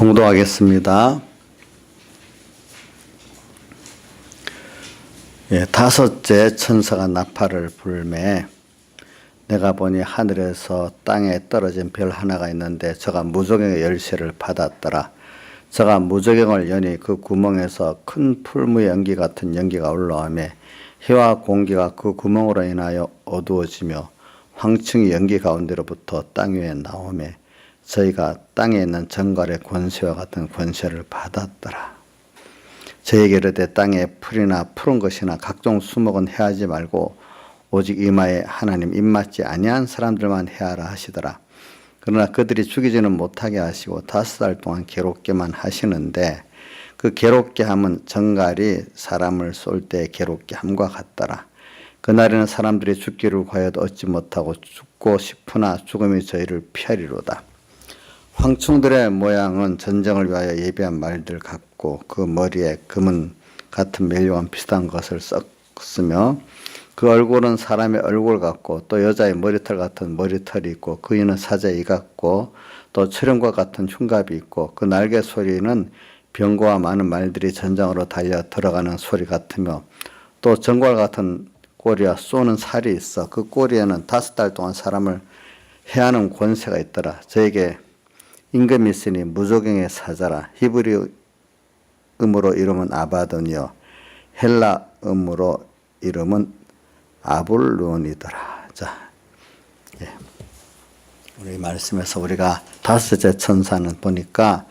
봉독하겠습니다. 다섯째 천사가 나팔을 불매 내가 보니 하늘에서 땅에 떨어진 별 하나가 있는데 저가 무저갱의 열쇠를 받았더라. 저가 무저갱을 여니 그 구멍에서 큰 풀무의 연기 같은 연기가 올라오며 해와 공기가 그 구멍으로 인하여 어두워지며 황충이 연기 가운데로부터 땅 위에 나오며 저희가 땅에 있는 정갈의 권세와 같은 권세를 받았더라. 저에게 이르되 땅에 풀이나 푸른 것이나 각종 수목은 해하지 말고 오직 이마에 하나님 입맞지 아니한 사람들만 해하라 하시더라. 그러나 그들이 죽이지는 못하게 하시고 5달 동안 괴롭게만 하시는데 그 괴롭게 함은 정갈이 사람을 쏠 때 괴롭게 함과 같더라. 그날에는 사람들이 죽기를 구하여도 얻지 못하고 죽고 싶으나 죽음이 저희를 피하리로다. 황충들의 모양은 전쟁을 위하여 예비한 말들 같고 그 머리에 금은 같은 멜류와 비슷한 것을 썼으며 그 얼굴은 사람의 얼굴 같고 또 여자의 머리털 같은 머리털이 있고 그이는 사자의 이 같고 또 철형과 같은 흉갑이 있고 그 날개 소리는 병거와 많은 말들이 전장으로 달려 들어가는 소리 같으며 또 정갈 같은 꼬리와 쏘는 살이 있어 그 꼬리에는 5달 동안 사람을 해하는 권세가 있더라. 저에게 임금이 있으니 무저갱의 사자라. 히브리 음으로 이름은 아바돈이요 헬라 음으로 이름은 아볼론이더라. 자, 우리 말씀에서 우리가 다섯째 천사는 보니까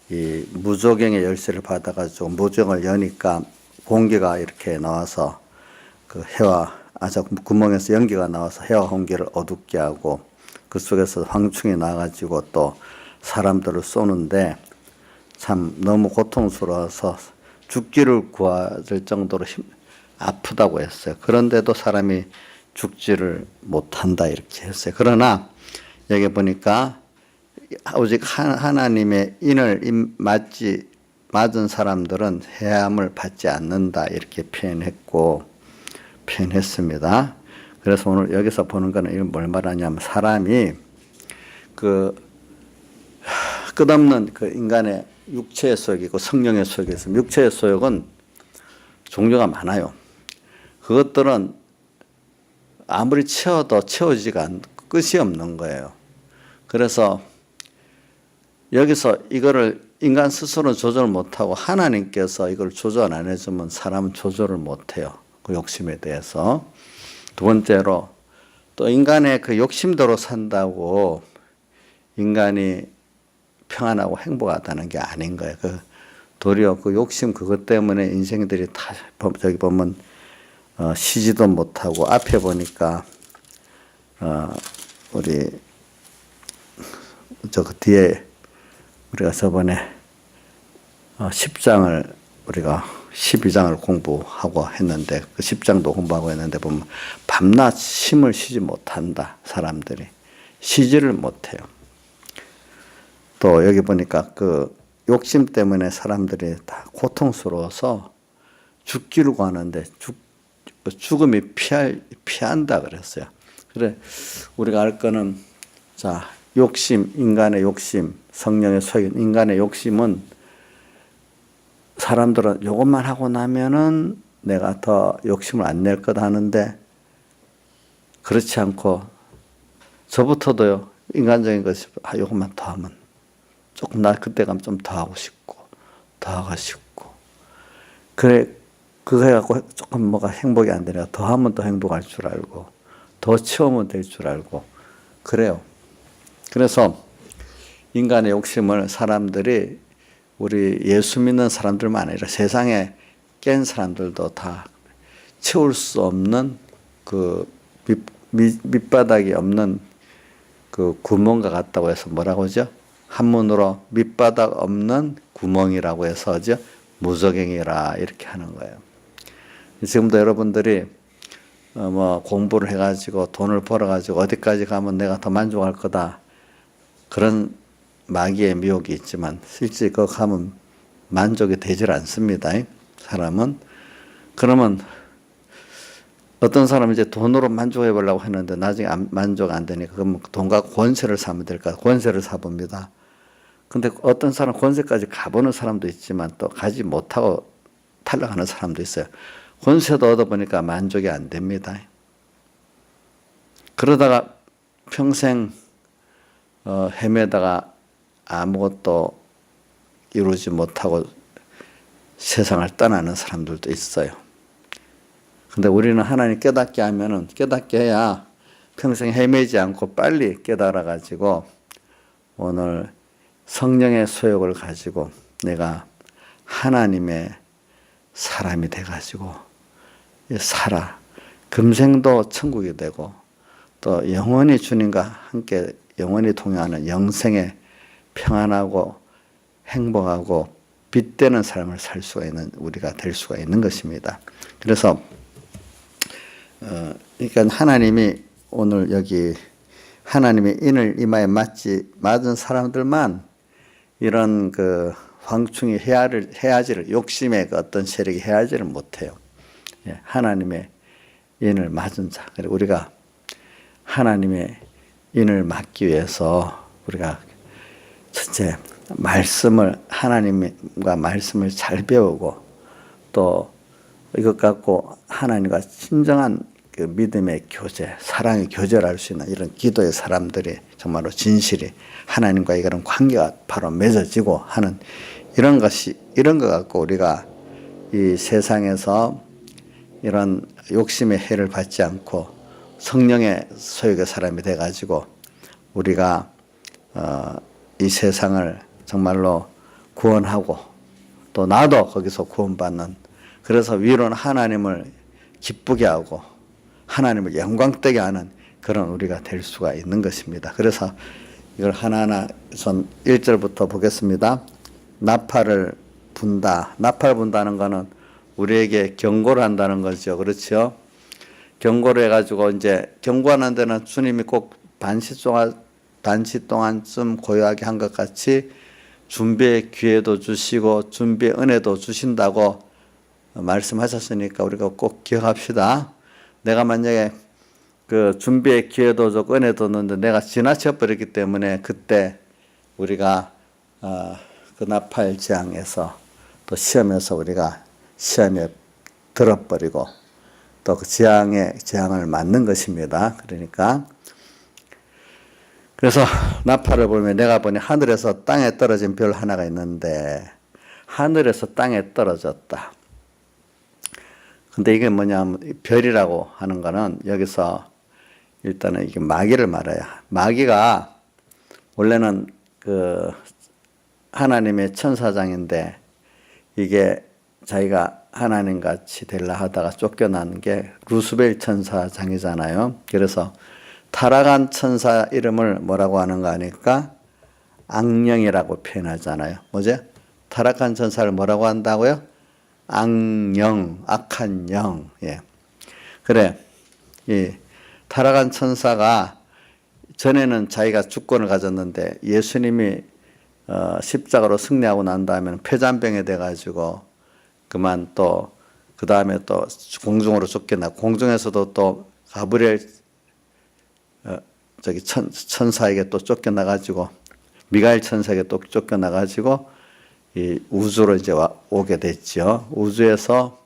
이 무저갱의 열쇠를 받아가지고 무저갱을 여니까 공기가 이렇게 나와서 그 해와 구멍에서 연기가 나와서 해와 공기를 어둡게 하고 그 속에서 황충이 나가지고 또 사람들을 쏘는데 참 너무 고통스러워서 죽기를 구할 정도로 아프다고 했어요. 그런데도 사람이 죽지를 못한다 이렇게 했어요. 그러나 여기 보니까 오직 하나님의 인을 맞은 사람들은 해함을 받지 않는다 이렇게 표현했습니다. 그래서 오늘 여기서 보는 거는 이건 뭘 말하냐면 사람이 그 끝없는 그 인간의 육체의 소욕이고 성령의 소욕이 있습니다. 육체의 소욕은 종류가 많아요. 그것들은 아무리 채워도 채워지가 않고 끝이 없는 거예요. 그래서 여기서 이거를 인간 스스로는 조절 못하고 하나님께서 이걸 조절 안 해주면 사람은 조절을 못해요. 그 욕심에 대해서. 두 번째로 또 인간의 그 욕심대로 산다고 인간이 평안하고 행복하다는 게 아닌 거예요. 도리어 그 욕심 그것 때문에 인생들이 다 저기 보면 쉬지도 못하고 앞에 보니까 우리 저 뒤에 우리가 저번에 10장을 우리가 12장을 공부하고 했는데 그 10장도 공부하고 했는데 보면 밤낮 힘을 쉬지 못한다. 사람들이 쉬지를 못해요. 또 여기 보니까 그 욕심 때문에 사람들이 다 고통스러워서 죽기를 구하는데 죽음이 피한다 그랬어요. 그래 우리가 알 거는 자 욕심, 인간의 욕심, 성령의 소욕, 인간의 욕심은 사람들은 이것만 하고 나면은 내가 더 욕심을 안 낼 것 하는데 그렇지 않고 저부터도요 인간적인 것이 이것만 더 하면 조금 나 그때 가면 좀 더 하고 싶고 더 하고 싶고 그래 그거 해갖고 조금 뭐가 행복이 안 되니까 더 하면 더 행복할 줄 알고 더 채우면 될 줄 알고 그래요. 그래서 인간의 욕심을 사람들이 우리 예수 믿는 사람들만 아니라 세상에 깬 사람들도 다 채울 수 없는 그 밑바닥이 없는 그 구멍과 같다고 해서 뭐라고 하죠? 한문으로 밑바닥 없는 구멍이라고 해서죠. 무저갱이라 이렇게 하는 거예요. 지금도 여러분들이 뭐 공부를 해가지고 돈을 벌어가지고 어디까지 가면 내가 더 만족할 거다. 그런 마귀의 미혹이 있지만 실제 그거 가면 만족이 되질 않습니다. 사람은. 그러면 어떤 사람은 이제 돈으로 만족해 보려고 했는데 나중에 만족 안 되니까 그럼 돈과 권세를 사면 될까? 권세를 사봅니다. 근데 어떤 사람 권세까지 가보는 사람도 있지만 또 가지 못하고 탈락하는 사람도 있어요. 권세도 얻어보니까 만족이 안 됩니다. 그러다가 평생 헤매다가 아무것도 이루지 못하고 세상을 떠나는 사람들도 있어요. 근데 우리는 하나님 깨닫게 하면은, 깨닫게 해야 평생 헤매지 않고 빨리 깨달아가지고 오늘 성령의 소욕을 가지고 내가 하나님의 사람이 돼가지고 살아. 금생도 천국이 되고 또 영원히 주님과 함께 영원히 동행하는 영생의 평안하고 행복하고 빛되는 삶을 살 수가 있는 우리가 될 수가 있는 것입니다. 그래서 그러니까 하나님이 오늘 여기 하나님의 인을 이마에 맞은 사람들만 이런 그 황충이 해야지를 욕심의 그 어떤 세력이 해야지를 못해요. 하나님의 인을 맞은 자. 그리고 우리가 하나님의 인을 맞기 위해서 우리가 첫째 말씀을 하나님과 말씀을 잘 배우고 또 이것 갖고 하나님과 진정한 그 믿음의 교제, 사랑의 교제를 할 수 있는 이런 기도의 사람들이 정말로 진실이 하나님과 이런 관계가 바로 맺어지고 하는 이런 것 갖고 우리가 이 세상에서 이런 욕심의 해를 받지 않고 성령의 소욕의 사람이 돼가지고 우리가 이 세상을 정말로 구원하고 또 나도 거기서 구원받는, 그래서 위로는 하나님을 기쁘게 하고 하나님을 영광되게 하는 그런 우리가 될 수가 있는 것입니다. 그래서 이걸 하나하나 전 1절부터 보겠습니다. 나팔을 분다. 나팔 분다는 것은 우리에게 경고를 한다는 거죠. 그렇죠? 경고를 해가지고 이제 경고하는 데는 주님이 꼭 단시 동안쯤 고요하게 한 것 같이 준비의 기회도 주시고 준비의 은혜도 주신다고 말씀하셨으니까 우리가 꼭 기억합시다. 내가 만약에 그 준비의 기회도 주고 은혜도 줬는데 내가 지나쳐 버렸기 때문에 그때 우리가 그 나팔 재앙에서 또 시험에서 우리가 시험에 들어버리고 또 그 재앙을 맞는 것입니다. 그러니까 그래서 나팔을 보면 내가 보니 하늘에서 땅에 떨어진 별 하나가 있는데 하늘에서 땅에 떨어졌다. 근데 이게 뭐냐면 별이라고 하는 거는 여기서 일단은 이게 마귀를 말해요. 마귀가 원래는 그 하나님의 천사장인데 이게 자기가 하나님 같이 되려 하다가 쫓겨난 게 루스벨 천사장이잖아요. 그래서 타락한 천사 이름을 뭐라고 하는가 하니까 악령이라고 표현하잖아요. 뭐죠? 타락한 천사를 뭐라고 한다고요? 악령, 악한 영. 예. 그래. 이 타락한 천사가 전에는 자기가 주권을 가졌는데 예수님이 십자가로 승리하고 난 다음에는 폐잔병이 돼가지고 그만 또 그 다음에 또 공중으로 쫓겨나고 공중에서도 또 가브리엘 천사에게 또 쫓겨나가지고 미가엘 천사에게 또 쫓겨나가지고 이 우주로 이제 오게 됐죠. 우주에서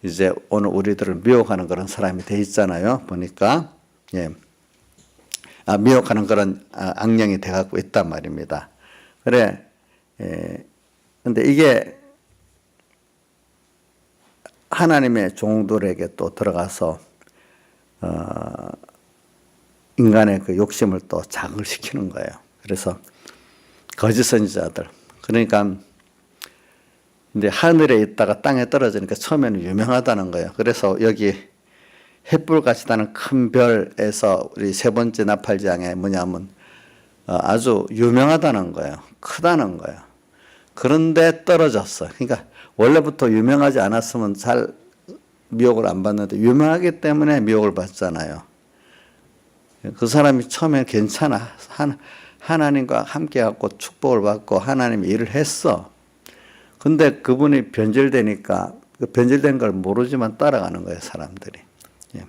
이제 오늘 우리들을 미혹하는 그런 사람이 돼 있잖아요. 보니까 예, 미혹하는 그런 악령이 돼갖고 있단 말입니다. 그래, 근데 이게 하나님의 종들에게 또 들어가서 인간의 그 욕심을 또 자극시키는 거예요. 그래서 거짓 선지자들. 그러니까 근데 하늘에 있다가 땅에 떨어지니까 처음에는 유명하다는 거예요. 그래서 여기 햇불같이 나는 큰 별에서 우리 세 번째 나팔장에 뭐냐면 아주 유명하다는 거예요. 크다는 거예요. 그런데 떨어졌어. 그러니까 원래부터 유명하지 않았으면 잘 미혹을 안 받는데 유명하기 때문에 미혹을 받잖아요. 그 사람이 처음에 괜찮아. 하나님과 함께 갖고 축복을 받고 하나님의 일을 했어. 근데 그분이 변질되니까 그 변질된 걸 모르지만 따라가는 거예요, 사람들이. 예.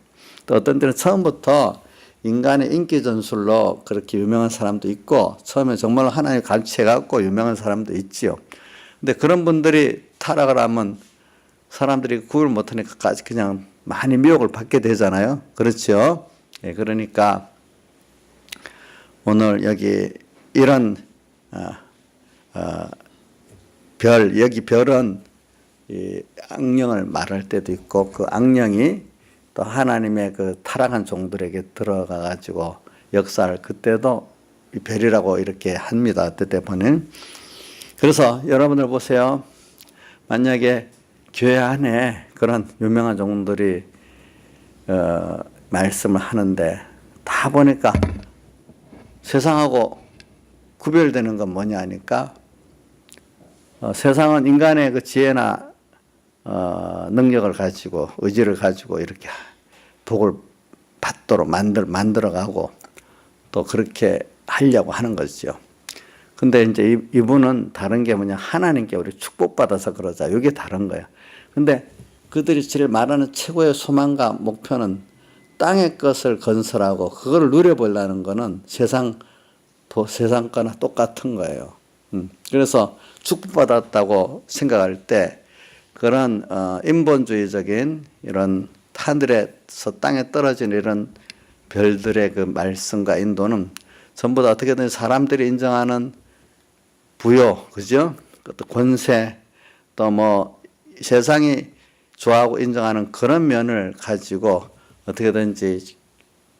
또 어떤 때는 처음부터 인간의 인기 전술로 그렇게 유명한 사람도 있고 처음에 정말로 하나님 가르쳐갖고 유명한 사람도 있지요. 근데 그런 분들이 타락을 하면 사람들이 구을 못하니까 그냥 많이 미혹을 받게 되잖아요. 그렇죠? 예, 그러니까 오늘 여기 이런 여기 별은 이 악령을 말할 때도 있고 그 악령이 또 하나님의 그 타락한 종들에게 들어가 가지고 역사를 그때도 이 별이라고 이렇게 합니다. 그때 보면. 그래서 여러분들 보세요. 만약에 교회 안에 그런 유명한 종들이 말씀을 하는데 다 보니까 세상하고 구별되는 건 뭐냐 하니까 세상은 인간의 그 지혜나 능력을 가지고 의지를 가지고 이렇게 복을 받도록 만들어가고 또 그렇게 하려고 하는 거죠. 근데 이제 이분은 다른 게 뭐냐, 하나님께 우리 축복받아서 그러자. 이게 다른 거야. 근데 그들이 제일 말하는 최고의 소망과 목표는 땅의 것을 건설하고 그걸 누려보려는 거는 세상 거나 똑같은 거예요. 그래서 축복받았다고 생각할 때 그런 인본주의적인 이런 하늘에서 땅에 떨어진 이런 별들의 그 말씀과 인도는 전부 다 어떻게든 사람들이 인정하는 부요, 그죠? 또 권세, 또 뭐 세상이 좋아하고 인정하는 그런 면을 가지고 어떻게든지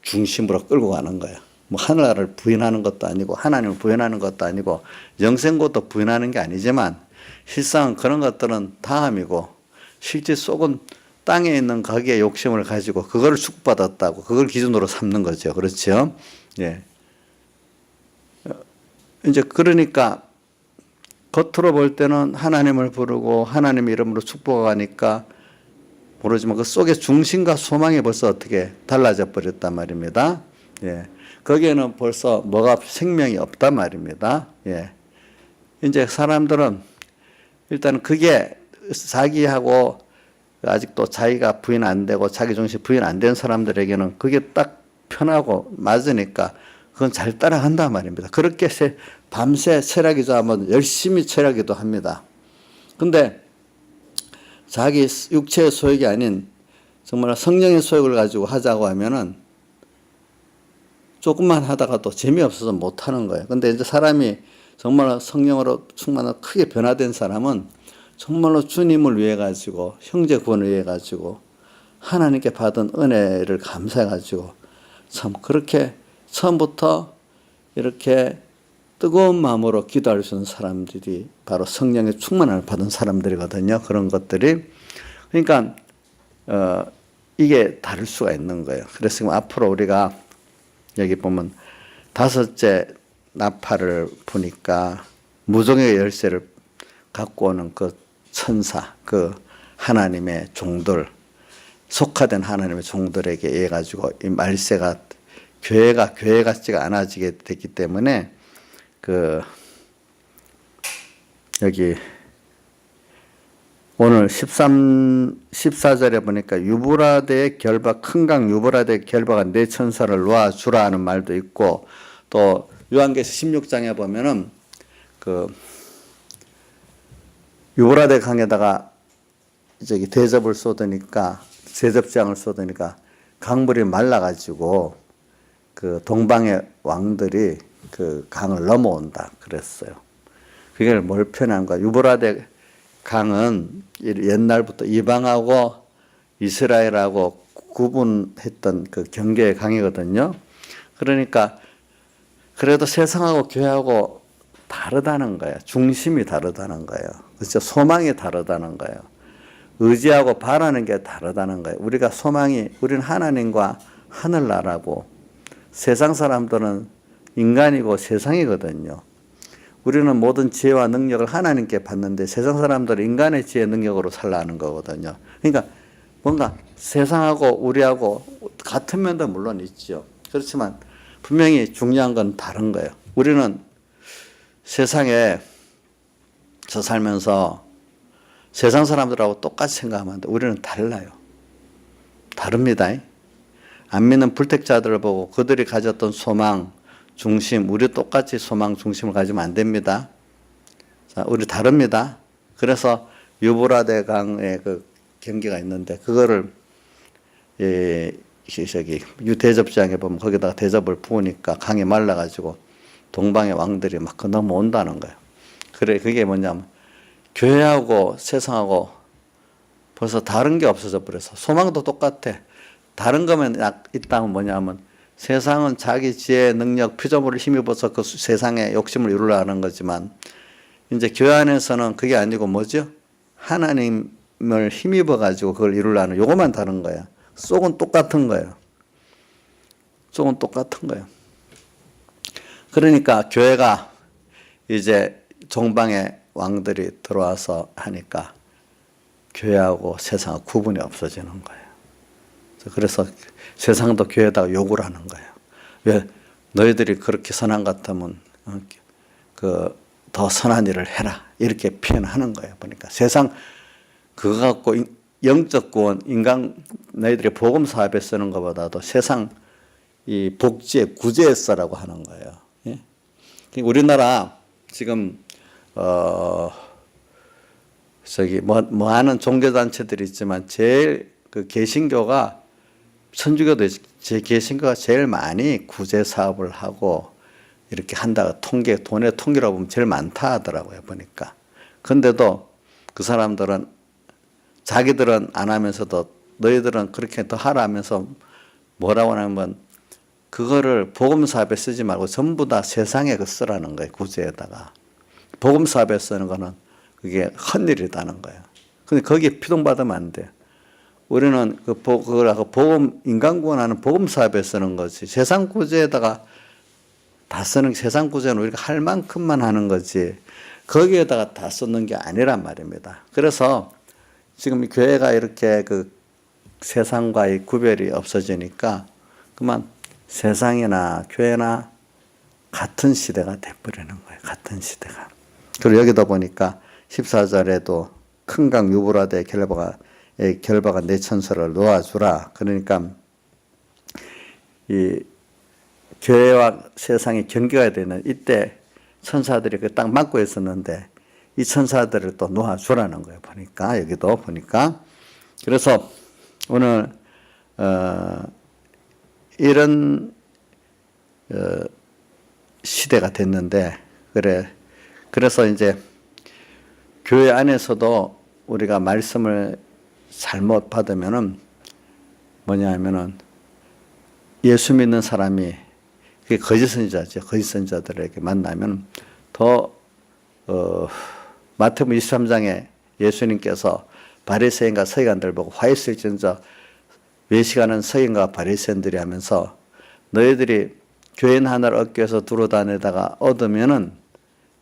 중심으로 끌고 가는 거예요. 뭐 하늘나라를 부인하는 것도 아니고 하나님을 부인하는 것도 아니고 영생것도 부인하는 게 아니지만 실상 그런 것들은 다함이고 실제 속은 땅에 있는 거기에 욕심을 가지고 그거를 축복받았다고 그걸 기준으로 삼는 거죠. 그렇죠? 예. 이제 그러니까 겉으로 볼 때는 하나님을 부르고 하나님 이름으로 축복하니까 모르지만 그 속에 중심과 소망이 벌써 어떻게 달라져 버렸단 말입니다. 예. 거기에는 벌써 뭐가 생명이 없단 말입니다. 예. 이제 사람들은 일단 그게 자기하고 아직도 자기가 부인 안 되고 자기 중심 부인 안 된 사람들에게는 그게 딱 편하고 맞으니까 그건 잘 따라간단 말입니다. 그렇게 밤새 철야기도 하면 열심히 철야기도 합니다. 근데 자기 육체의 소욕이 아닌 정말 성령의 소욕을 가지고 하자고 하면은 조금만 하다가 또 재미없어서 못 하는 거예요. 근데 이제 사람이 정말 성령으로 충만하고 크게 변화된 사람은 정말로 주님을 위해 가지고 형제 구원을 위해 가지고 하나님께 받은 은혜를 감사해 가지고 참 그렇게 처음부터 이렇게 뜨거운 마음으로 기도할 수 있는 사람들이 바로 성령의 충만함을 받은 사람들이거든요. 그런 것들이. 그러니까 이게 다를 수가 있는 거예요. 그래서 지금 앞으로 우리가 여기 보면 5째 나팔을 보니까 무종의 열쇠를 갖고 오는 그 천사, 그 하나님의 종들, 속화된 하나님의 종들에게 의해 가지고 이 말세가 교회 같지가 않아지게 됐기 때문에 여기 오늘 14절에 보니까 유브라데의 결박, 큰 강 유브라데의 결박한 네 천사를 놓아주라 하는 말도 있고 또 요한계시 16장에 보면은 유브라데 강에다가 저기 대접을 쏟으니까 제접장을 쏟으니까 강물이 말라가지고 그 동방의 왕들이 그 강을 넘어온다 그랬어요. 그게 뭘 표현한 거야? 유브라데 강은 옛날부터 이방하고 이스라엘하고 구분했던 그 경계의 강이거든요. 그러니까 그래도 세상하고 교회하고 다르다는 거예요. 중심이 다르다는 거예요. 그렇죠? 소망이 다르다는 거예요. 의지하고 바라는 게 다르다는 거예요. 우리가 소망이 우리는 하나님과 하늘나라고 세상 사람들은 인간이고 세상이거든요. 우리는 모든 지혜와 능력을 하나님께 받는데 세상 사람들은 인간의 지혜 능력으로 살라는 거거든요. 그러니까 뭔가 세상하고 우리하고 같은 면도 물론 있죠. 그렇지만 분명히 중요한 건 다른 거예요. 우리는 세상에 저 살면서 세상 사람들하고 똑같이 생각하면 안 돼. 우리는 달라요. 다릅니다. 안 믿는 불택자들을 보고 그들이 가졌던 소망, 중심, 우리 똑같이 소망, 중심을 가지면 안 됩니다. 자, 우리 다릅니다. 그래서 유브라데 강의 그 경기가 있는데 그거를 저기 유대접지장에 보면 거기다가 대접을 부으니까 강이 말라가지고 동방의 왕들이 막 넘어온다는 거예요. 그래 그게 뭐냐면 교회하고 세상하고 벌써 다른 게 없어져 버려서 소망도 똑같아. 다른 거면 있다면 뭐냐면 세상은 자기 지혜, 능력, 피조물을 힘입어서 그 세상의 욕심을 이루려 하는 거지만 이제 교회 안에서는 그게 아니고 뭐죠? 하나님을 힘입어 가지고 그걸 이루려 하는 요것만 다른 거야. 속은 똑같은 거예요. 속은 똑같은 거예요. 그러니까 교회가 이제 종방의 왕들이 들어와서 하니까 교회하고 세상하고 구분이 없어지는 거예요. 그래서 세상도 교회에다가 욕을 하는 거예요. 왜 너희들이 그렇게 선한 것 같으면 더 선한 일을 해라 이렇게 표현하는 거예요. 보니까 세상 그거 갖고 영적 구원 인간 너희들이 복음 사업에 쓰는 것보다도 세상 이 복지에 구제에 쓰라고 하는 거예요. 예? 우리나라 지금 저기 뭐 하는 종교 단체들이 있지만 제일 그 개신교가 천주교도 제 개신교가 제일 많이 구제 사업을 하고 이렇게 한다고 돈의 통계로 보면 제일 많다 하더라고요, 보니까. 근데도 그 사람들은 자기들은 안 하면서도 너희들은 그렇게 더 하라 하면서 뭐라고 하냐면 그거를 복음 사업에 쓰지 말고 전부 다 세상에 그 쓰라는 거예요, 구제에다가. 복음 사업에 쓰는 거는 그게 헛일이라는 거예요. 근데 거기에 피동받으면 안 돼요. 우리는 그거라고 복음, 인간 구원하는 복음 사업에 쓰는 거지. 세상 구제에다가 다 쓰는, 세상 구제는 우리가 할 만큼만 하는 거지. 거기에다가 다 쓰는 게 아니란 말입니다. 그래서 지금 교회가 이렇게 그 세상과의 구별이 없어지니까 그만 세상이나 교회나 같은 시대가 돼버리는 거예요. 같은 시대가. 그리고 여기다 보니까 14절에도 큰 강 유브라데 결바가 내 천사를 놓아주라. 그러니까 이 교회와 세상이 경계가 되는 이때 천사들이 그 딱 막고 있었는데 이 천사들을 또 놓아주라는 거예요. 보니까 여기도 보니까 그래서 오늘 이런 시대가 됐는데 그래서 이제 교회 안에서도 우리가 말씀을 잘못 받으면은 뭐냐면은 예수 믿는 사람이 그게 거짓 선지자죠. 거짓 선지자들에게 만나면 더 마태복음 23장에 예수님께서 바리새인과 서기관들 보고 화 있을지언정 외식하는 서기관과 바리새인들이 하면서 너희들이 교인 하나를 얻기 위해서 두루 다니다가 얻으면은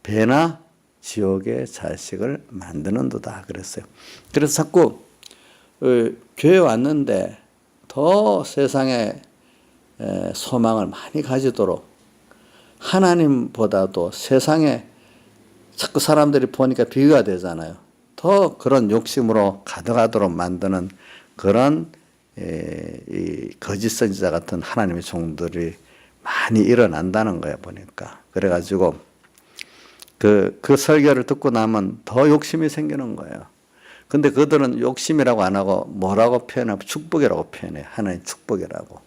배나 지옥의 자식을 만드는도다 그랬어요. 그래서 자꾸 교회 왔는데 더 세상에 소망을 많이 가지도록 하나님보다도 세상에 자꾸 사람들이 보니까 비교가 되잖아요. 더 그런 욕심으로 가득하도록 만드는 그런 이 거짓 선지자 같은 하나님의 종들이 많이 일어난다는 거예요, 보니까. 그래가지고 그 설교를 듣고 나면 더 욕심이 생기는 거예요. 근데 그들은 욕심이라고 안 하고 뭐라고 표현하고 축복이라고 표현해요. 하나님 축복이라고.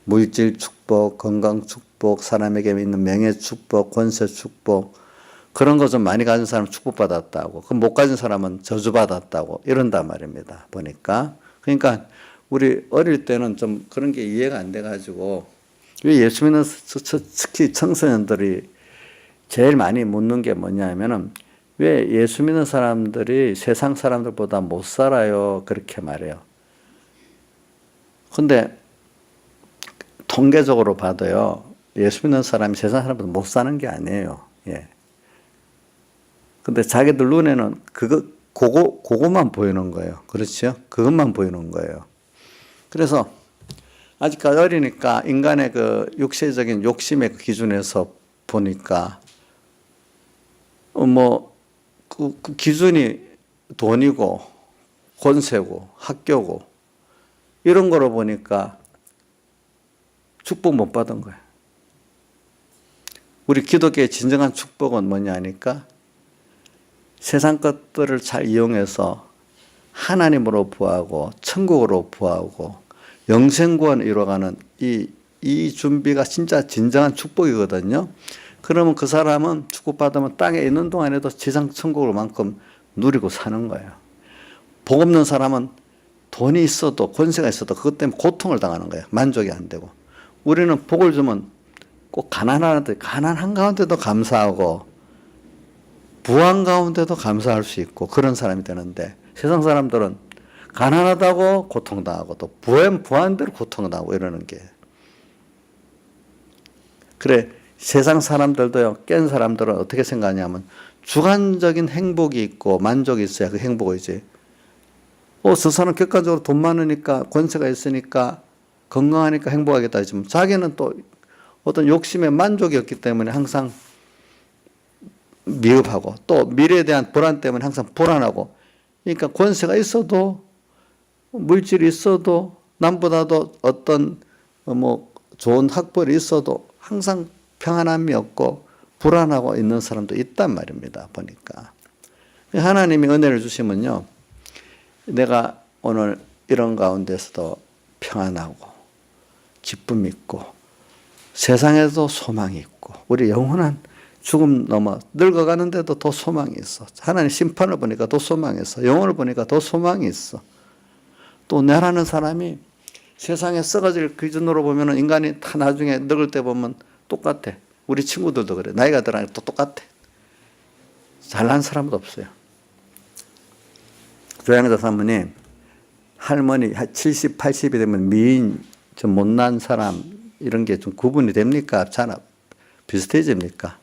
물질 축복, 건강 축복, 사람에게 있는 명예 축복, 권세 축복 그런 거 좀 많이 가진 사람은 축복받았다고. 그럼 못 가진 사람은 저주받았다고 이런단 말입니다. 보니까. 그러니까 우리 어릴 때는 좀 그런 게 이해가 안 돼가지고 왜 예수 믿는 특히 청소년들이 제일 많이 묻는 게 뭐냐면은 왜 예수 믿는 사람들이 세상 사람들보다 못 살아요? 그렇게 말해요. 근데 통계적으로 봐도요, 예수 믿는 사람이 세상 사람보다 못 사는 게 아니에요. 예. 근데 자기들 눈에는 그거만 보이는 거예요. 그렇죠? 그것만 보이는 거예요. 그래서 아직까지 어리니까 인간의 그 육체적인 욕심의 그 기준에서 보니까 그 기준이 돈이고 권세고 학교고 이런 거로 보니까 축복 못 받은 거예요. 우리 기독교의 진정한 축복은 뭐냐 하니까 세상 것들을 잘 이용해서 하나님으로 부하고 천국으로 부하고 영생구원을 이뤄가는 이 준비가 진짜 진정한 축복이거든요. 그러면 그 사람은 축복받으면 땅에 있는 동안에도 지상 천국을만큼 누리고 사는 거예요. 복 없는 사람은 돈이 있어도 권세가 있어도 그것 때문에 고통을 당하는 거예요. 만족이 안 되고. 우리는 복을 주면 꼭 가난한 가운데도 감사하고 부한 가운데도 감사할 수 있고 그런 사람이 되는데 세상 사람들은 가난하다고 고통당하고 또 부한 대로 고통당하고 이러는 게. 그래 세상 사람들도요, 깬 사람들은 어떻게 생각하냐면 주관적인 행복이 있고 만족이 있어야 그 행복이지. 저 사람 객관적으로 돈 많으니까 권세가 있으니까 건강하니까 행복하겠다 하지만 자기는 또 어떤 욕심에 만족이 없기 때문에 항상 미흡하고 또 미래에 대한 불안 때문에 항상 불안하고 그러니까 권세가 있어도 물질이 있어도 남보다도 어떤 좋은 학벌이 있어도 항상 평안함이 없고 불안하고 있는 사람도 있단 말입니다. 보니까 하나님이 은혜를 주시면요, 내가 오늘 이런 가운데서도 평안하고 기쁨 있고 세상에도 소망이 있고 우리 영원한 죽음 넘어 늙어가는데도 더 소망이 있어. 하나님 심판을 보니까 더 소망이 있어. 영혼을 보니까 더 소망이 있어. 또 내라는 사람이 세상에 썩어질 기준으로 보면 인간이 다 나중에 늙을 때 보면 똑같아. 우리 친구들도 그래. 나이가 들어가니까 또 똑같아. 잘난 사람도 없어요. 조양자 사모님, 할머니 70, 80이 되면 미인, 좀 못난 사람 이런 게 좀 구분이 됩니까? 잘 비슷해집니까?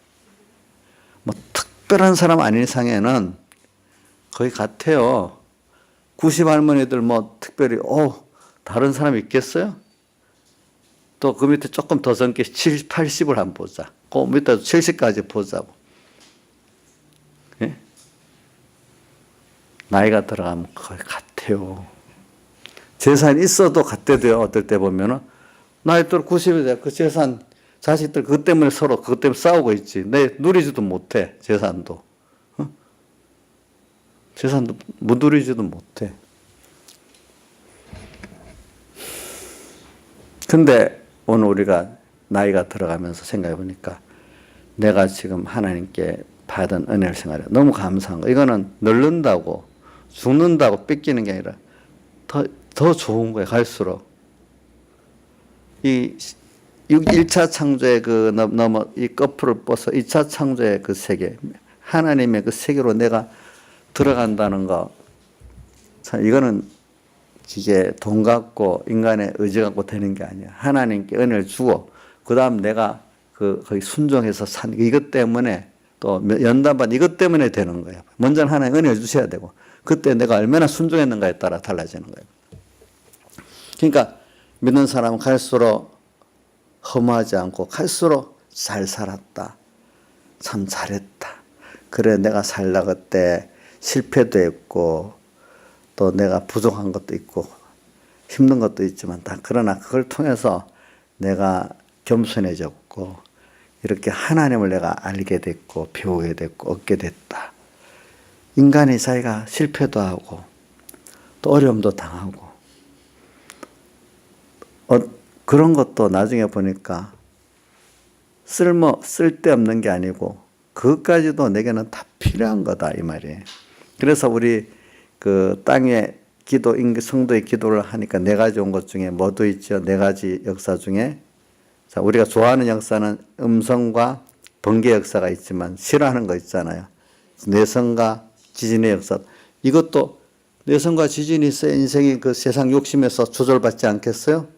특별한 사람 아닌 이상에는 거의 같아요. 90 할머니들 특별히 다른 사람이 있겠어요? 또 그 밑에 조금 더 젊게 70, 80을 한번 보자. 그 밑에 70까지 보자고. 예? 나이가 들어가면 거의 같아요. 재산이 있어도 같대도요. 어떨 때 보면은 나이 또 90이 돼. 그 재산 자식들 그것 때문에 서로 그것 때문에 싸우고 있지. 내 누리지도 못해. 재산도. 재산도 못 누리지도 못해. 근데 오늘 우리가 나이가 들어가면서 생각해 보니까 내가 지금 하나님께 받은 은혜를 생각해 너무 감사한 거. 이거는 늙는다고 죽는다고 뺏기는 게 아니라 더 좋은 거예요. 갈수록. 이 1차 창조의 이 거풀을 벗어 2차 창조의 그 세계, 하나님의 그 세계로 내가 들어간다는 거. 참, 이거는 이게 돈 갖고 인간의 의지 갖고 되는 게 아니야. 하나님께 은혜를 주고, 그 다음 내가 거기 순종해서 산, 이것 때문에 또 연단받 이것 때문에 되는 거예요. 먼저는 하나님 은혜를 주셔야 되고, 그때 내가 얼마나 순종했는가에 따라 달라지는 거예요. 그러니까 믿는 사람은 갈수록 허무하지 않고 갈수록 잘 살았다. 참 잘했다. 그래 내가 살다 그때 실패도 했고 또 내가 부족한 것도 있고 힘든 것도 있지만 다 그러나 그걸 통해서 내가 겸손해졌고 이렇게 하나님을 내가 알게 됐고 배우게 됐고 얻게 됐다. 인간이 자기가 실패도 하고 또 어려움도 당하고 그런 것도 나중에 보니까 쓸데없는 게 아니고 그것까지도 내게는 다 필요한 거다 이 말이에요. 그래서 우리 그 땅에 성도의 기도를 하니까 4가지 온 것 중에 뭐도 있죠. 4가지 역사 중에 자, 우리가 좋아하는 역사는 음성과 번개 역사가 있지만 싫어하는 거 있잖아요. 내성과 지진의 역사. 이것도 내성과 지진이 있어야 인생이 그 세상 욕심에서 조절받지 않겠어요?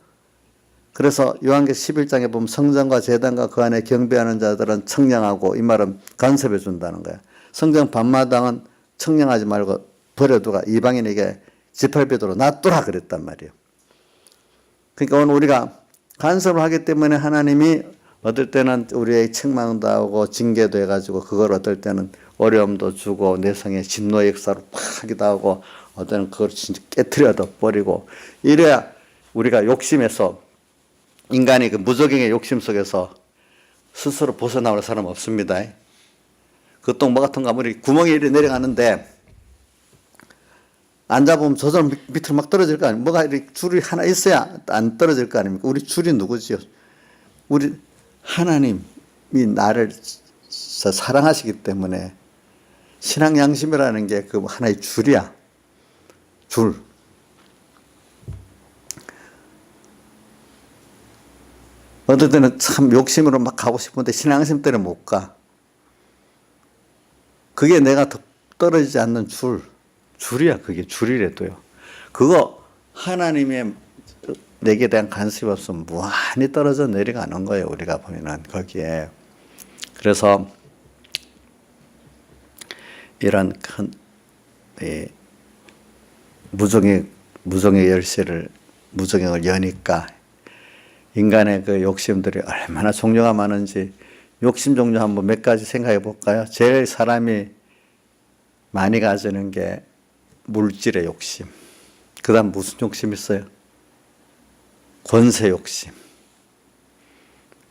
그래서 요한계시록 11장에 보면 성전과 제단과 그 안에 경배하는 자들은 청량하고 이 말은 간섭해 준다는 거야. 성전 밤마당은 청량하지 말고 버려두가 이방인에게 지팔배도로 놔두라 그랬단 말이에요. 그러니까 오늘 우리가 간섭을 하기 때문에 하나님이 어떨 때는 우리의 책망도 하고 징계도 해가지고 그걸 어떨 때는 어려움도 주고 내성의 진노의 역사로 팍 하기도 하고 어떤 그걸 진짜 깨트려도 버리고 이래야 우리가 욕심에서 인간이 그 무적행의 욕심 속에서 스스로 벗어나올 사람 없습니다. 그 똥 뭐 같은 거 우리 구멍이 이렇게 내려가는데 앉아보면 저절로 밑으로 막 떨어질 거 아닙니까? 뭐가 이렇게 줄이 하나 있어야 안 떨어질 거 아닙니까? 우리 줄이 누구지요? 우리 하나님이 나를 사랑하시기 때문에 신앙 양심이라는 게 그 하나의 줄이야. 줄. 어떨 때는 참 욕심으로 막 가고 싶은데 신앙 양심 때문에 못 가. 그게 내가 떨어지지 않는 줄이야. 그게 줄이래도요. 그거 하나님의 내게 대한 간섭이 없으면 무한히 떨어져 내려가는 거예요. 우리가 보면은 거기에. 그래서 이런 큰 무종의 열쇠를 무종행을 여니까 인간의 그 욕심들이 얼마나 종류가 많은지 욕심 종류 한번 몇 가지 생각해 볼까요? 제일 사람이 많이 가지는 게 물질의 욕심. 그 다음 무슨 욕심 있어요? 권세 욕심.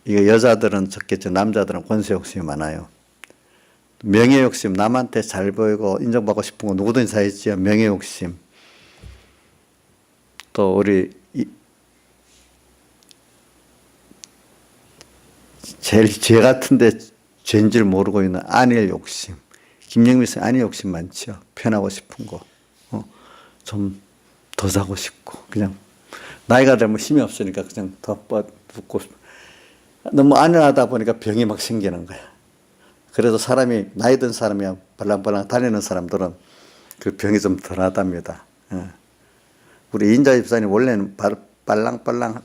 이게 여자들은 적겠죠. 남자들은 권세 욕심이 많아요. 명예 욕심. 남한테 잘 보이고 인정받고 싶은 거 누구든지 다 있지요. 명예 욕심. 또 우리 제일 죄 같은데 죄인 줄 모르고 있는 안일 욕심. 김영미 씨 안일 욕심 많죠. 편하고 싶은 거. 좀 더 자고 싶고 그냥 나이가 들면 힘이 없으니까 그냥 더 뻗고 싶고 너무 안일하다 보니까 병이 막 생기는 거야. 그래서 사람이 나이 든 사람이 발랑발랑 다니는 사람들은 그 병이 좀 덜하답니다. 우리 인자 집사님 원래는 빨랑빨랑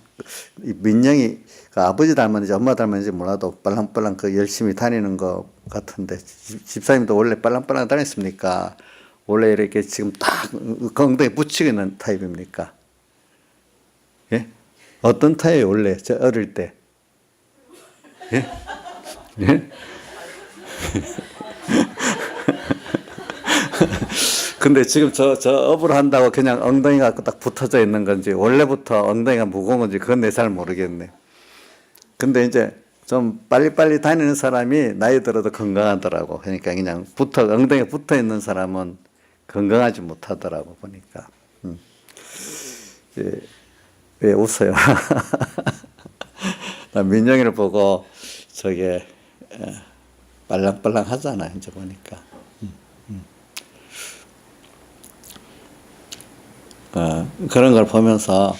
민영이 그 아버지 닮았는지 엄마 닮았는지 몰라도 빨랑빨랑 그 열심히 다니는 것 같은데 집사님도 원래 빨랑빨랑 다녔습니까? 원래 이렇게 지금 딱 엉덩이에 붙이고 있는 타입입니까? 예? 어떤 타입이 원래 저 어릴 때? 예? 예? 근데 지금 저 업을 한다고 그냥 엉덩이가 딱 붙어져 있는 건지 원래부터 엉덩이가 무거운 건지 그건 내 잘 모르겠네. 근데 이제 좀 빨리빨리 다니는 사람이 나이 들어도 건강하더라고. 그러니까 그냥 엉덩이에 붙어 있는 사람은 건강하지 못하더라고 보니까. 예, 왜 웃어요? 나 민영이를 보고 저게 빨랑빨랑 하잖아 이제 보니까. 그런 걸 보면서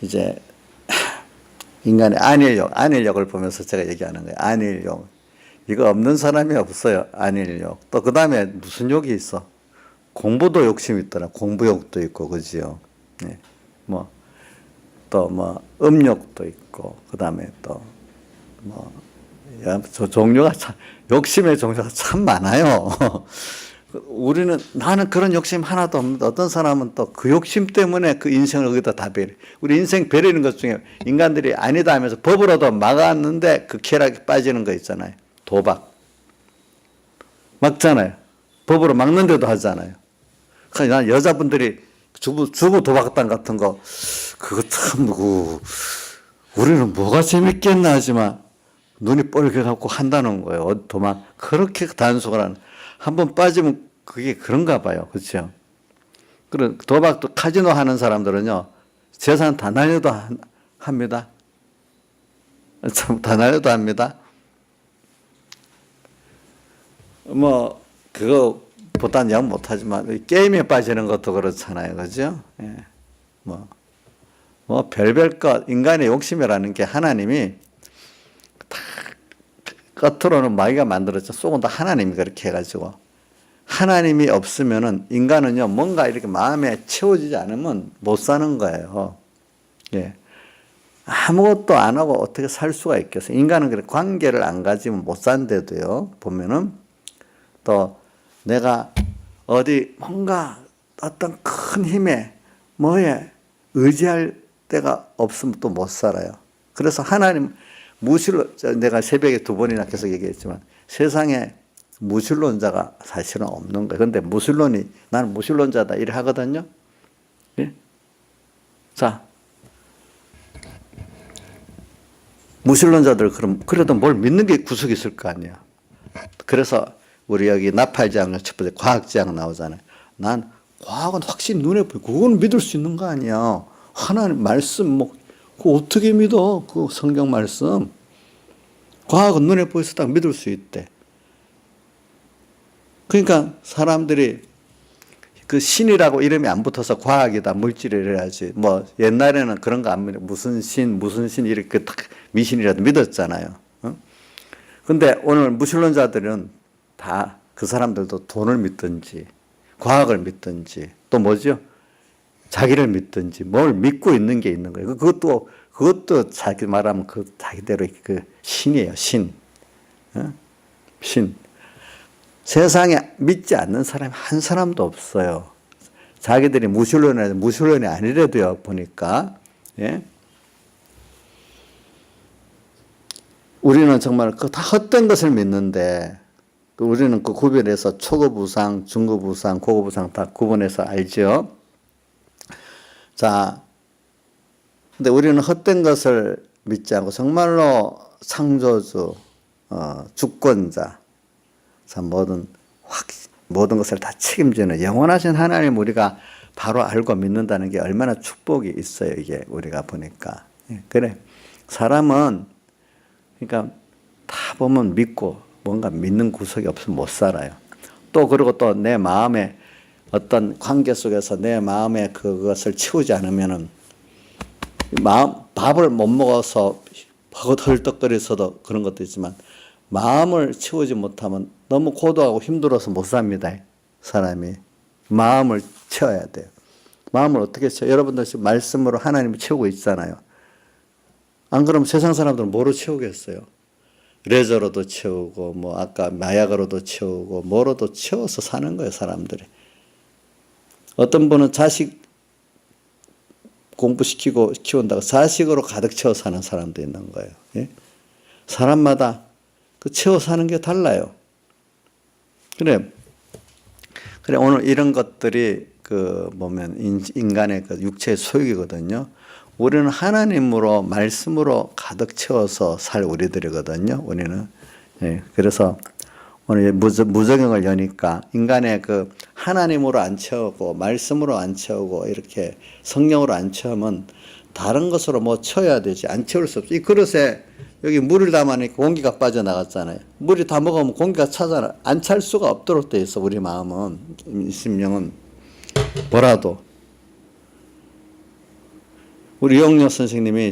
이제 인간의 안일욕을 보면서 제가 얘기하는 거예요. 안일욕. 이거 없는 사람이 없어요. 안일욕. 또 그 다음에 무슨 욕이 있어? 공부도 욕심이 있더라. 공부욕도 있고, 그지요? 네. 음욕도 있고, 그 다음에 종류가 참, 욕심의 종류가 참 많아요. 나는 그런 욕심 하나도 없는데 어떤 사람은 또 그 욕심 때문에 그 인생을 거기다 다 배려. 우리 인생 배리는 것 중에 인간들이 아니다 하면서 법으로도 막았는데 그 쾌락에 빠지는 거 있잖아요. 도박. 막잖아요. 법으로 막는데도 하잖아요. 그러니까 난 여자분들이 주부 도박단 같은 거 그거 참 우리는 뭐가 재밌겠나 하지만 눈이 뻘개갖고 한다는 거예요. 도박. 그렇게 단속을 한번 빠지면 그게 그런가 봐요. 그렇죠? 그리고 도박도 카지노 하는 사람들은요. 재산 다 날려도 합니다. 참 다 날려도 합니다. 그거보다는 영 못하지만 게임에 빠지는 것도 그렇잖아요. 그죠? 예. 별별 것 인간의 욕심이라는 게 하나님이 겉으로는 마귀가 만들었죠. 속은 다 하나님이 그렇게 해가지고. 하나님이 없으면은 인간은요, 뭔가 이렇게 마음에 채워지지 않으면 못 사는 거예요. 예. 아무것도 안 하고 어떻게 살 수가 있겠어요. 인간은 그래 관계를 안 가지면 못 산데도요, 보면은 또 내가 어디 뭔가 어떤 큰 힘에 뭐에 의지할 때가 없으면 또 못 살아요. 그래서 하나님, 내가 새벽에 2번이나 계속 얘기했지만 세상에 무신론자가 사실은 없는 거예요. 그런데 나는 무신론자다 이래 하거든요. 예? 자, 무신론자들 그럼 그래도 뭘 믿는 게 구석이 있을 거 아니야. 그래서 우리 여기 나팔지향 첫 번째 과학지향 나오잖아요. 난 과학은 확실히 눈에 보이고 그거는 믿을 수 있는 거 아니야. 하나님 말씀 뭐 그거 어떻게 믿어? 그 성경 말씀. 과학은 눈에 보여서 딱 믿을 수 있대. 그러니까 사람들이 그 신이라고 이름이 안 붙어서 과학이다, 물질이라 해야지. 뭐 옛날에는 그런 거 안 믿어. 무슨 신 이렇게 딱 미신이라도 믿었잖아요. 근데 오늘 무신론자들은 다 그 사람들도 돈을 믿든지 과학을 믿든지 또 뭐죠? 자기를 믿든지 뭘 믿고 있는 게 있는 거예요. 그것도 자기 말하면 그 자기대로 그 신이에요. 신. 신. 세상에 믿지 않는 사람이 한 사람도 없어요. 자기들이 무신론이 아니래도요, 보니까. 예? 우리는 정말 그 다 헛된 것을 믿는데, 우리는 그 구별해서 초급 우상, 중급 우상, 고급 우상 다 구분해서 알죠? 자, 근데 우리는 헛된 것을 믿지 않고 정말로 창조주, 주권자, 참 모든 것을 다 책임지는 영원하신 하나님 우리가 바로 알고 믿는다는 게 얼마나 축복이 있어요, 이게 우리가 보니까. 그래. 사람은 그러니까 다 보면 믿고 뭔가 믿는 구석이 없으면 못 살아요. 그리고 또 내 마음에 어떤 관계 속에서 내 마음에 그것을 치우지 않으면은 밥을 못 먹어서 헐떡거려서도 그런 것도 있지만 마음을 치우지 못하면 너무 고독하고 힘들어서 못 삽니다. 사람이. 마음을 채워야 돼요. 마음을 어떻게 채워요? 여러분들 지금 말씀으로 하나님을 채우고 있잖아요. 안 그러면 세상 사람들은 뭐로 채우겠어요? 레저로도 채우고, 뭐, 아까 마약으로도 채우고, 뭐로도 채워서 사는 거예요, 사람들이. 어떤 분은 자식 공부시키고 키운다고 자식으로 가득 채워 사는 사람도 있는 거예요. 예? 사람마다 그 채워 사는 게 달라요. 그래, 오늘 이런 것들이 보면 인간의 그 육체의 소욕이거든요. 우리는 하나님으로, 말씀으로 가득 채워서 살 우리들이거든요. 우리는. 예, 그래서 오늘 무적용을 여니까 인간의 그 하나님으로 안 채우고, 말씀으로 안 채우고, 이렇게 성령으로 안 채우면 다른 것으로 뭐 채워야 되지. 안 채울 수 없어. 이 그릇에 여기 물을 담아니까 공기가 빠져나갔잖아요. 물이 다 먹으면 공기가 차잖아. 안 찰 수가 없도록 돼 있어, 우리 마음은. 심령은. 뭐라도. 우리 영녀 선생님이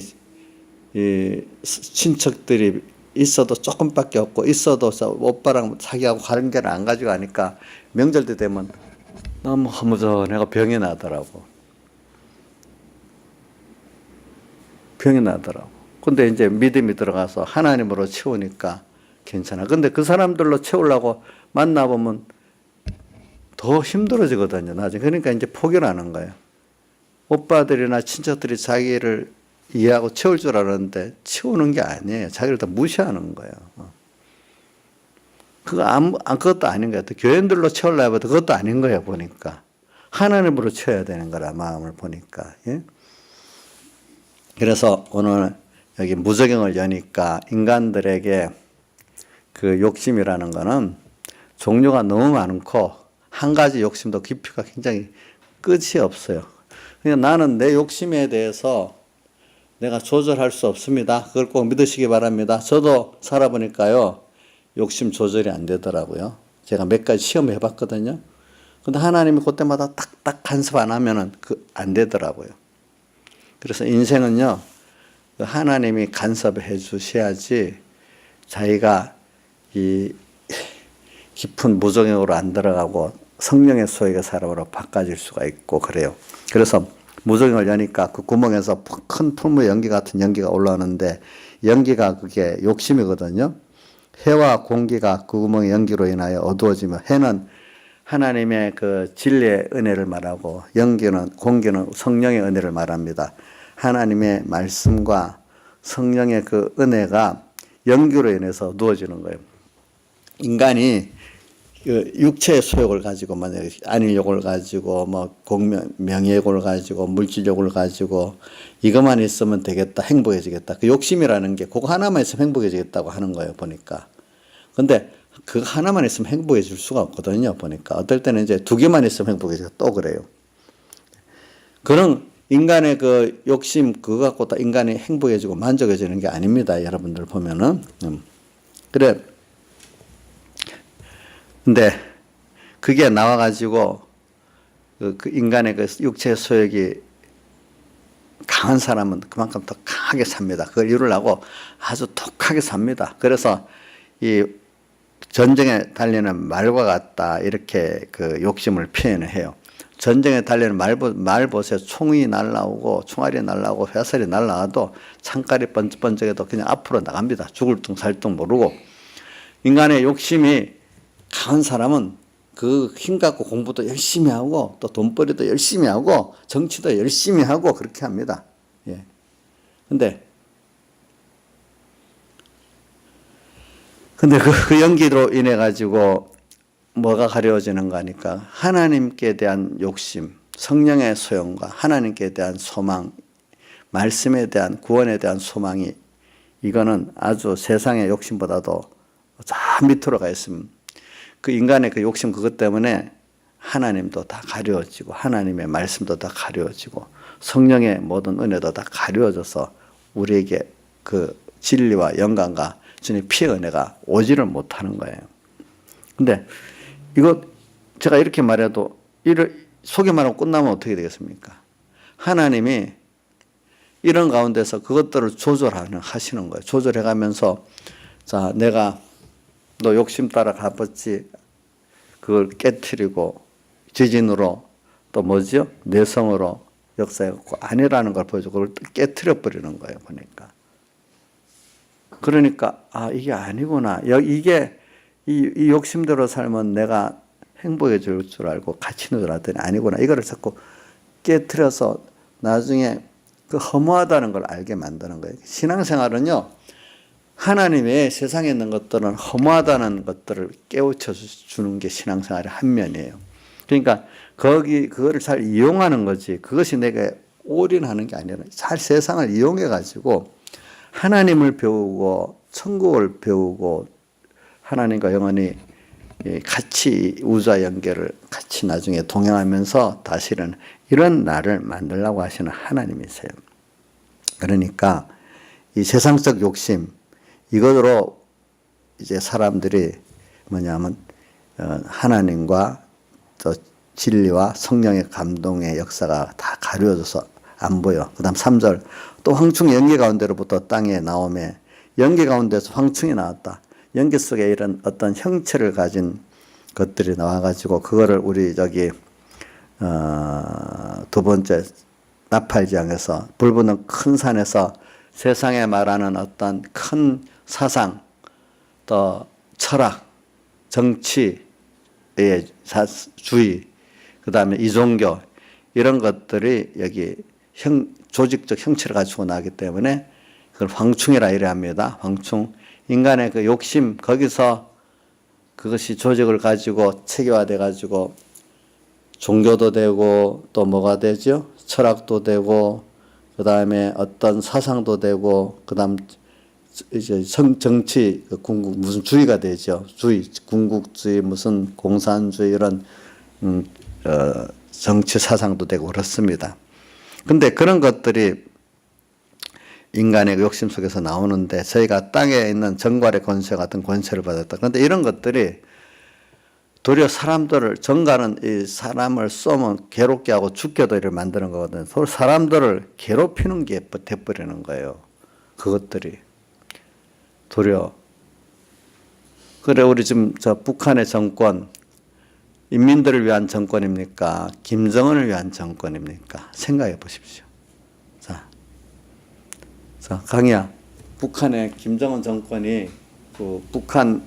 이 친척들이 있어도 조금밖에 없고 있어도 오빠랑 자기하고 관계를 안 가지고 하니까 명절 때 되면 너무 허무져내가 병이 나더라고. 병이 나더라고. 근데 이제 믿음이 들어가서 하나님으로 채우니까 괜찮아. 근데 그 사람들로 채우려고 만나보면 더 힘들어지거든요, 나중에. 그러니까 이제 포기를 하는 거예요. 오빠들이나 친척들이 자기를 이해하고 채울 줄 알았는데 채우는 게 아니에요. 자기를 다 무시하는 거예요. 그것도 아닌 것 같아요. 교인들로 채우려고 해도 그것도 아닌 거예요, 보니까. 하나님으로 채워야 되는 거라, 마음을 보니까. 예? 그래서 오늘 여기 무적용을 여니까 인간들에게 그 욕심이라는 거는 종류가 너무 많고 한 가지 욕심도 깊이가 굉장히 끝이 없어요. 그러니까 나는 내 욕심에 대해서 내가 조절할 수 없습니다. 그걸 꼭 믿으시기 바랍니다. 저도 살아보니까요, 욕심 조절이 안 되더라고요. 제가 몇 가지 시험을 해봤거든요. 근데 하나님이 그때마다 딱딱 간섭 안 하면은 안 되더라고요. 그래서 인생은요, 하나님이 간섭을 해 주셔야지 자기가 이 깊은 무정형으로 안 들어가고 성령의 소유의 사람으로 바꿔질 수가 있고 그래요. 그래서 무정형을 여니까 그 구멍에서 큰 풀무 연기 같은 연기가 올라오는데 연기가 그게 욕심이거든요. 해와 공기가 그 구멍의 연기로 인하여 어두워지며 해는 하나님의 그 진리의 은혜를 말하고 공기는 성령의 은혜를 말합니다. 하나님의 말씀과 성령의 그 은혜가 연기로 인해서 누워지는 거예요. 인간이 그 육체의 소욕을 가지고 만약에 안일욕을 가지고 뭐 명예욕을 가지고 물질욕을 가지고 이것만 있으면 되겠다, 행복해지겠다. 그 욕심이라는 게 그거 하나만 있으면 행복해지겠다고 하는 거예요, 보니까. 근데 그거 하나만 있으면 행복해질 수가 없거든요, 보니까. 어떨 때는 이제 두 개만 있으면 행복해지고 또 그래요. 그런 인간의 그 욕심 그거 갖고 다 인간이 행복해지고 만족해지는 게 아닙니다, 여러분들 보면은. 그래. 근데 그게 나와가지고 그 인간의 그 육체의 소욕이 강한 사람은 그만큼 더 강하게 삽니다. 그걸 이루려고 아주 독하게 삽니다. 그래서 이 전쟁에 달리는 말과 같다 이렇게 그 욕심을 표현을 해요. 전쟁에 달리는 말 보세요. 총이 날라오고 총알이 날라오고 회살이 날라와도 창깔이 번쩍번쩍해도 그냥 앞으로 나갑니다. 죽을 둥 살 둥 모르고. 인간의 욕심이 강한 사람은 그 힘 갖고 공부도 열심히 하고 또 돈벌이도 열심히 하고 정치도 열심히 하고 그렇게 합니다. 예. 근데 그 연기로 인해 가지고 뭐가 가려워지는가 하니까 하나님께 대한 욕심, 성령의 소용과 하나님께 대한 소망, 말씀에 대한 구원에 대한 소망이 이거는 아주 세상의 욕심보다도 저 밑으로 가 있으면 그 인간의 그 욕심 그것 때문에 하나님도 다 가려워지고 하나님의 말씀도 다 가려워지고 성령의 모든 은혜도 다 가려워져서 우리에게 그 진리와 영광과 주님의 피의 은혜가 오지를 못하는 거예요. 근데 이거 제가 이렇게 말해도 속에 말하고 끝나면 어떻게 되겠습니까? 하나님이 이런 가운데서 그것들을 하시는 거예요. 조절해가면서 자 내가 너 욕심 따라 가봤지 그걸 깨트리고 지진으로 또 뭐죠? 내성으로 역사해갖고 아니라는 걸 보여주고 그걸 깨트려 버리는 거예요. 보니까. 그러니까 아 이게 아니구나. 이게 이 욕심대로 살면 내가 행복해질 줄 알고 같이 있는 줄 알았더니 아니구나. 이거를 자꾸 깨트려서 나중에 그 허무하다는 걸 알게 만드는 거예요. 신앙생활은요. 하나님 외에 세상에 있는 것들은 허무하다는 것들을 깨우쳐 주는 게 신앙생활의 한 면이에요. 그러니까 그거를 잘 이용하는 거지. 그것이 내가 올인하는 게 아니라 잘 세상을 이용해 가지고 하나님을 배우고 천국을 배우고 하나님과 영원히 같이 우주와 연결을 같이 나중에 동행하면서 다시는 이런 나를 만들려고 하시는 하나님이세요. 그러니까 이 세상적 욕심 이것으로 이제 사람들이 뭐냐면 하나님과 또 진리와 성령의 감동의 역사가 다 가려져서 안 보여. 그 다음 3절 또 황충 연기 가운데로부터 땅에 나오매 연기 가운데서 황충이 나왔다. 연기 속에 이런 어떤 형체를 가진 것들이 나와가지고 그거를 우리 두 번째 나팔지향에서 불붙는 큰 산에서 세상에 말하는 어떤 큰 사상, 또 철학, 정치의 주의, 그 다음에 이종교 이런 것들이 여기 조직적 형체를 가지고 나기 때문에 그걸 황충이라 이래 합니다. 황충. 인간의 그 욕심 거기서 그것이 조직을 가지고 체계화돼 가지고 종교도 되고 또 뭐가 되죠? 철학도 되고 그 다음에 어떤 사상도 되고 그 다음 이제 정치 궁극 무슨 주의가 되죠. 궁극주의 무슨 공산주의 이런 정치 사상도 되고 그렇습니다. 근데 그런 것들이 인간의 욕심 속에서 나오는데 저희가 땅에 있는 정갈의 권세 같은 권세를 받았다. 그런데 이런 것들이 도리어 정갈은 이 사람을 쏘면 괴롭게 하고 죽게 도리를 만드는 거거든요. 사람들을 괴롭히는 게 돼버리는 거예요. 그것들이. 도리어. 그래, 우리 지금 북한의 정권, 인민들을 위한 정권입니까? 김정은을 위한 정권입니까? 생각해 보십시오. 자, 강희야. 북한의 김정은 정권이 그 북한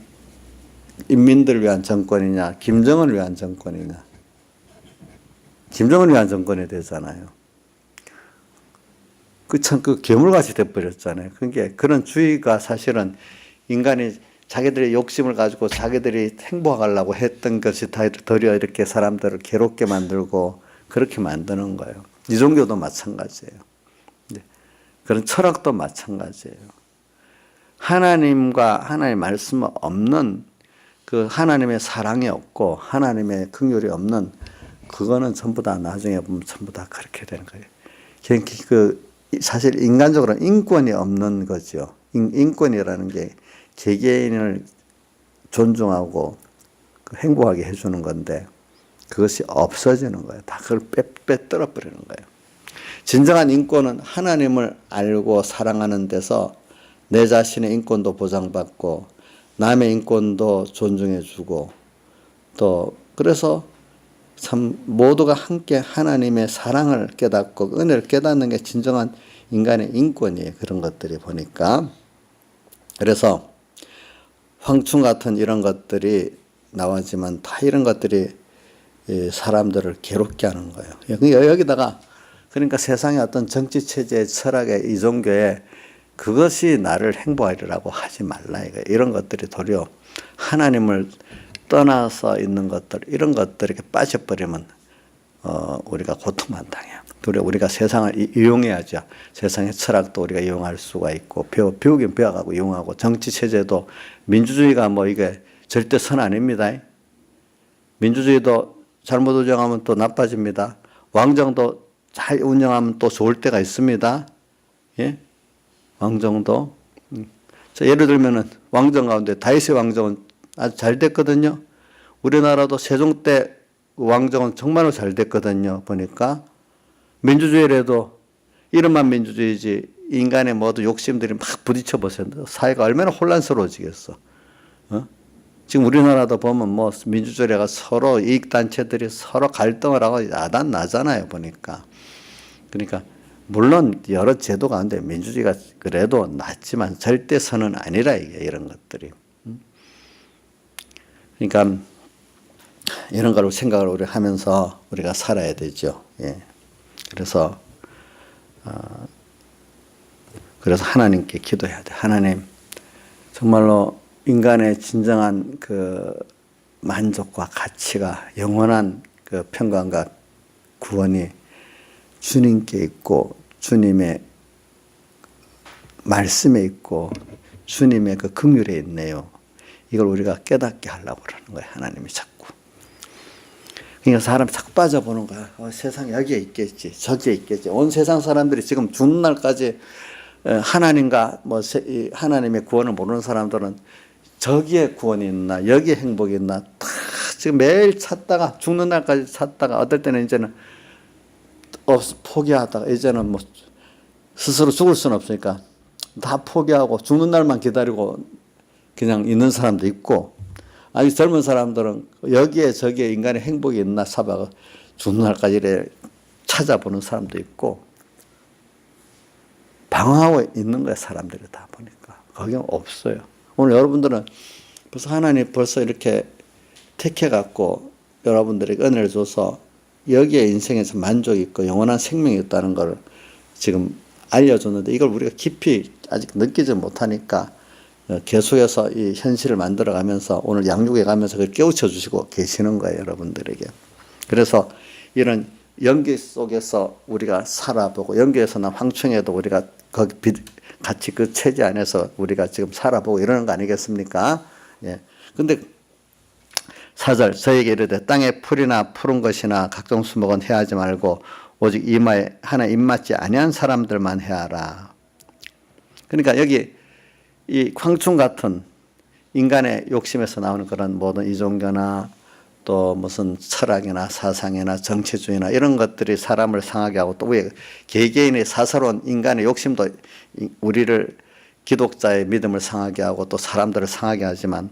인민들을 위한 정권이냐, 김정은을 위한 정권이냐. 김정은을 위한 정권이 되잖아요. 그 괴물같이 돼버렸잖아요. 그러니까 그런 주의가 사실은 인간이 자기들의 욕심을 가지고 자기들이 행복하려고 했던 것이 도리어 이렇게 사람들을 괴롭게 만들고 그렇게 만드는 거예요. 이 종교도 마찬가지예요. 그런 철학도 마찬가지예요. 하나님과 하나님의 말씀 없는 그 하나님의 사랑이 없고 하나님의 긍휼이 없는 그거는 전부 다 나중에 보면 전부 다 그렇게 되는 거예요. 사실 인간적으로는 인권이 없는 거죠. 인권이라는 게 개개인을 존중하고 행복하게 해주는 건데 그것이 없어지는 거예요. 다 그걸 빼떨어 버리는 거예요. 진정한 인권은 하나님을 알고 사랑하는 데서 내 자신의 인권도 보장받고 남의 인권도 존중해주고 또 그래서 참 모두가 함께 하나님의 사랑을 깨닫고 은혜를 깨닫는 게 진정한 인간의 인권이에요. 그런 것들이 보니까. 그래서 황충 같은 이런 것들이 나오지만 다 이런 것들이 사람들을 괴롭게 하는 거예요. 여기다가 그러니까 세상의 어떤 정치 체제의 철학의 이 종교에 그것이 나를 행복하리라고 하지 말라 이거예요. 이런 것들이 도리어 하나님을 떠나서 있는 것들 이런 것들이 빠져버리면 우리가 고통만 당해요. 도리어 우리가 세상을 이용해야죠. 세상의 철학도 우리가 이용할 수가 있고 배우긴 배워가고 이용하고 정치 체제도 민주주의가 뭐 이게 절대 선 아닙니다. 민주주의도 잘못 운영하면 또 나빠집니다. 왕정도 잘 운영하면 또 좋을 때가 있습니다. 예? 왕정도. 자, 예를 들면은 왕정 가운데 다윗의 왕정은 아주 잘 됐거든요. 우리나라도 세종 때 왕정은 정말로 잘 됐거든요. 보니까 민주주의라도 이름만 민주주의지 인간의 모든 욕심들이 막 부딪혀 보세요. 사회가 얼마나 혼란스러워지겠어. 지금 우리나라도 보면 뭐 민주주의가 서로 이익단체들이 서로 갈등을 하고 야단 나잖아요. 보니까. 그러니까 물론 여러 제도 가운데 민주주의가 그래도 낫지만 절대 선은 아니라 이게 이런 것들이. 그러니까 이런 걸 생각을 우리 하면서 우리가 살아야 되죠. 예. 그래서 하나님께 기도해야 돼. 하나님 정말로 인간의 진정한 그 만족과 가치가 영원한 그 평강과 구원이 주님께 있고 주님의 말씀에 있고 주님의 그 긍휼에 있네요. 이걸 우리가 깨닫게 하려고 그러는 거예요. 하나님이 자꾸. 그러니까 사람이 자꾸 빠져보는 거야. 세상 여기에 있겠지. 저기에 있겠지. 온 세상 사람들이 지금 죽는 날까지 하나님과 하나님의 구원을 모르는 사람들은 저기에 구원이 있나 여기에 행복이 있나 다 지금 매일 찾다가 죽는 날까지 찾다가 어떨 때는 이제는 포기하다가 이제는 뭐 스스로 죽을 수는 없으니까 다 포기하고 죽는 날만 기다리고 그냥 있는 사람도 있고 아니 젊은 사람들은 여기에 저기에 인간의 행복이 있나 사바가 죽는 날까지 이래 찾아보는 사람도 있고 방황하고 있는 거야 사람들이 다 보니까 거기는 없어요. 오늘 여러분들은 하나님 벌써 이렇게 택해갖고 여러분들에게 은혜를 줘서 여기에 인생에서 만족이 있고 영원한 생명이 있다는 걸 지금 알려줬는데 이걸 우리가 깊이 아직 느끼지 못하니까 계속해서 이 현실을 만들어가면서 오늘 양육에 가면서 그걸 깨우쳐 주시고 계시는 거예요, 여러분들에게. 그래서 이런 연기 속에서 우리가 살아보고 연기에서 난 황충에도 우리가 같이 그 체제 안에서 우리가 지금 살아보고 이러는 거 아니겠습니까? 예. 근데 4절 저에게 이르되 땅의 풀이나 푸른 것이나 각종 수목은 해하지 말고 오직 이마에 하나 입맞지 아니한 사람들만 해하라. 그러니까 여기 이 황충 같은 인간의 욕심에서 나오는 그런 모든 이종교나 또 무슨 철학이나 사상이나 정치주의나 이런 것들이 사람을 상하게 하고 또 왜 개개인의 사사로운 인간의 욕심도 우리를 기독자의 믿음을 상하게 하고 또 사람들을 상하게 하지만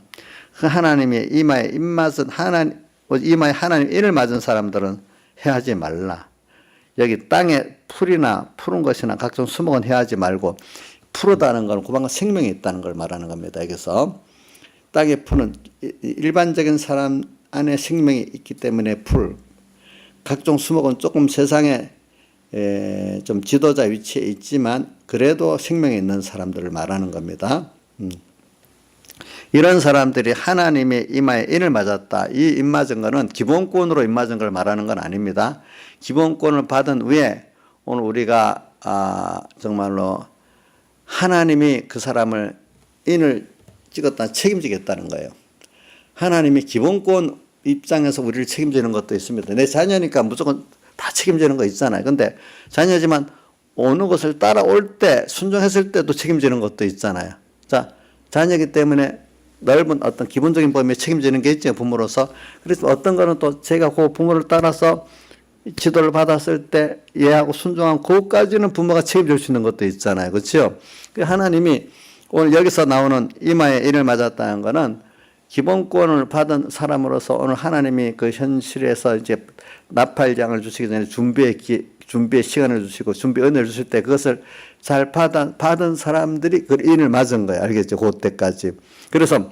그 하나님의 이마에 입맞은 이마에 하나님 인을 맞은 사람들은 해하지 말라. 여기 땅에 풀이나 푸른 것이나 각종 수목은 해하지 말고 푸르다는 건 그만큼 생명이 있다는 걸 말하는 겁니다. 여기서 땅에 푸는 일반적인 사람 안에 생명이 있기 때문에 풀, 각종 수목은 조금 세상에 좀 지도자 위치에 있지만 그래도 생명이 있는 사람들을 말하는 겁니다. 이런 사람들이 하나님의 임하에 인을 맞았다. 이 인 맞은 거는 기본권으로 인 맞은 걸 말하는 건 아닙니다. 기본권을 받은 후에 오늘 우리가 정말로 하나님이 그 사람을 인을 찍었다 책임지겠다는 거예요. 하나님이 기본권 입장에서 우리를 책임지는 것도 있습니다. 내 자녀니까 무조건 다 책임지는 거 있잖아요. 근데 자녀지만 어느 것을 따라올 때 순종했을 때도 책임지는 것도 있잖아요. 자, 자녀이기 때문에 넓은 어떤 기본적인 범위에 책임지는 게 있죠, 부모로서. 그래서 어떤 거는 또 제가 그 부모를 따라서 지도를 받았을 때 이해하고 순종한 그것까지는 부모가 책임질 수 있는 것도 있잖아요. 그렇죠? 하나님이 오늘 여기서 나오는 임하에 인을 맞았다는 거는 기본권을 받은 사람으로서 오늘 하나님이 그 현실에서 이제 나팔장을 주시기 전에 준비의 시간을 주시고 준비 은혜를 주실 때 그것을 잘 받은 사람들이 그 인을 맞은 거예요. 알겠죠? 그때까지. 그래서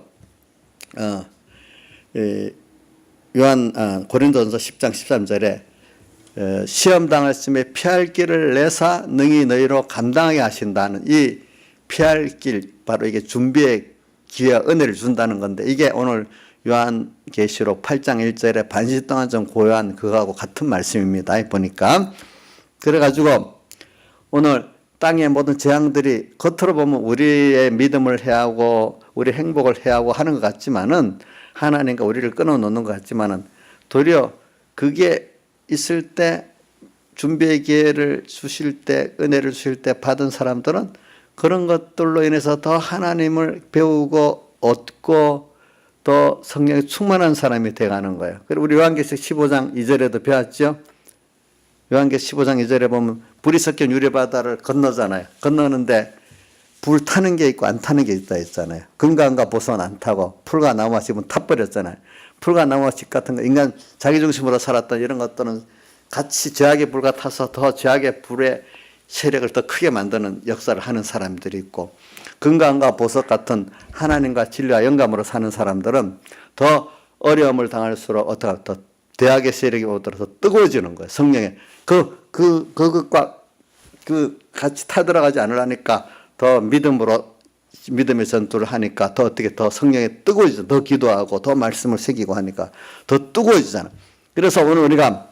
고린도전서 10장 13절에 시험 당했음에 피할 길을 내사 능히 너희로 감당하게 하신다는 이 피할 길, 바로 이게 준비의 기회와 은혜를 준다는 건데, 이게 오늘 요한계시록 8장 1절에 반시 동안 좀 고요한 그거하고 같은 말씀입니다. 보니까. 그래가지고 오늘 땅의 모든 재앙들이 겉으로 보면 우리의 믿음을 해하고 우리 행복을 해하고 하는 것 같지만은, 하나님과 우리를 끊어놓는 것 같지만은, 도리어 그게 있을 때 준비의 기회를 주실 때, 은혜를 주실 때 받은 사람들은 그런 것들로 인해서 더 하나님을 배우고 얻고 더 성령에 충만한 사람이 되어가는 거예요. 그리고 우리 요한계시록 15장 2절에도 배웠죠. 요한계시록 15장 2절에 보면 불이 섞인 유리바다를 건너잖아요. 건너는데 불 타는 게 있고 안 타는 게 있다 했잖아요. 금강과 보선 안 타고 풀과 나무와 짚은 타버렸잖아요. 풀과 나무와 짚 같은 거, 인간 자기중심으로 살았던 이런 것들은 같이 죄악의 불과 타서 더 죄악의 불의 세력을 더 크게 만드는 역사를 하는 사람들이 있고, 금강과 보석 같은 하나님과 진리와 영감으로 사는 사람들은 더 어려움을 당할수록 어떻게 더 대악의 세력이 오더라도 뜨거워지는 거예요. 성령에 그것과 같이 타들어가지 않으려니까 더 믿음의 전투를 하니까 더 어떻게 더 성령에 뜨거워지죠. 더 기도하고 더 말씀을 새기고 하니까 더 뜨거워지잖아. 그래서 오늘 우리가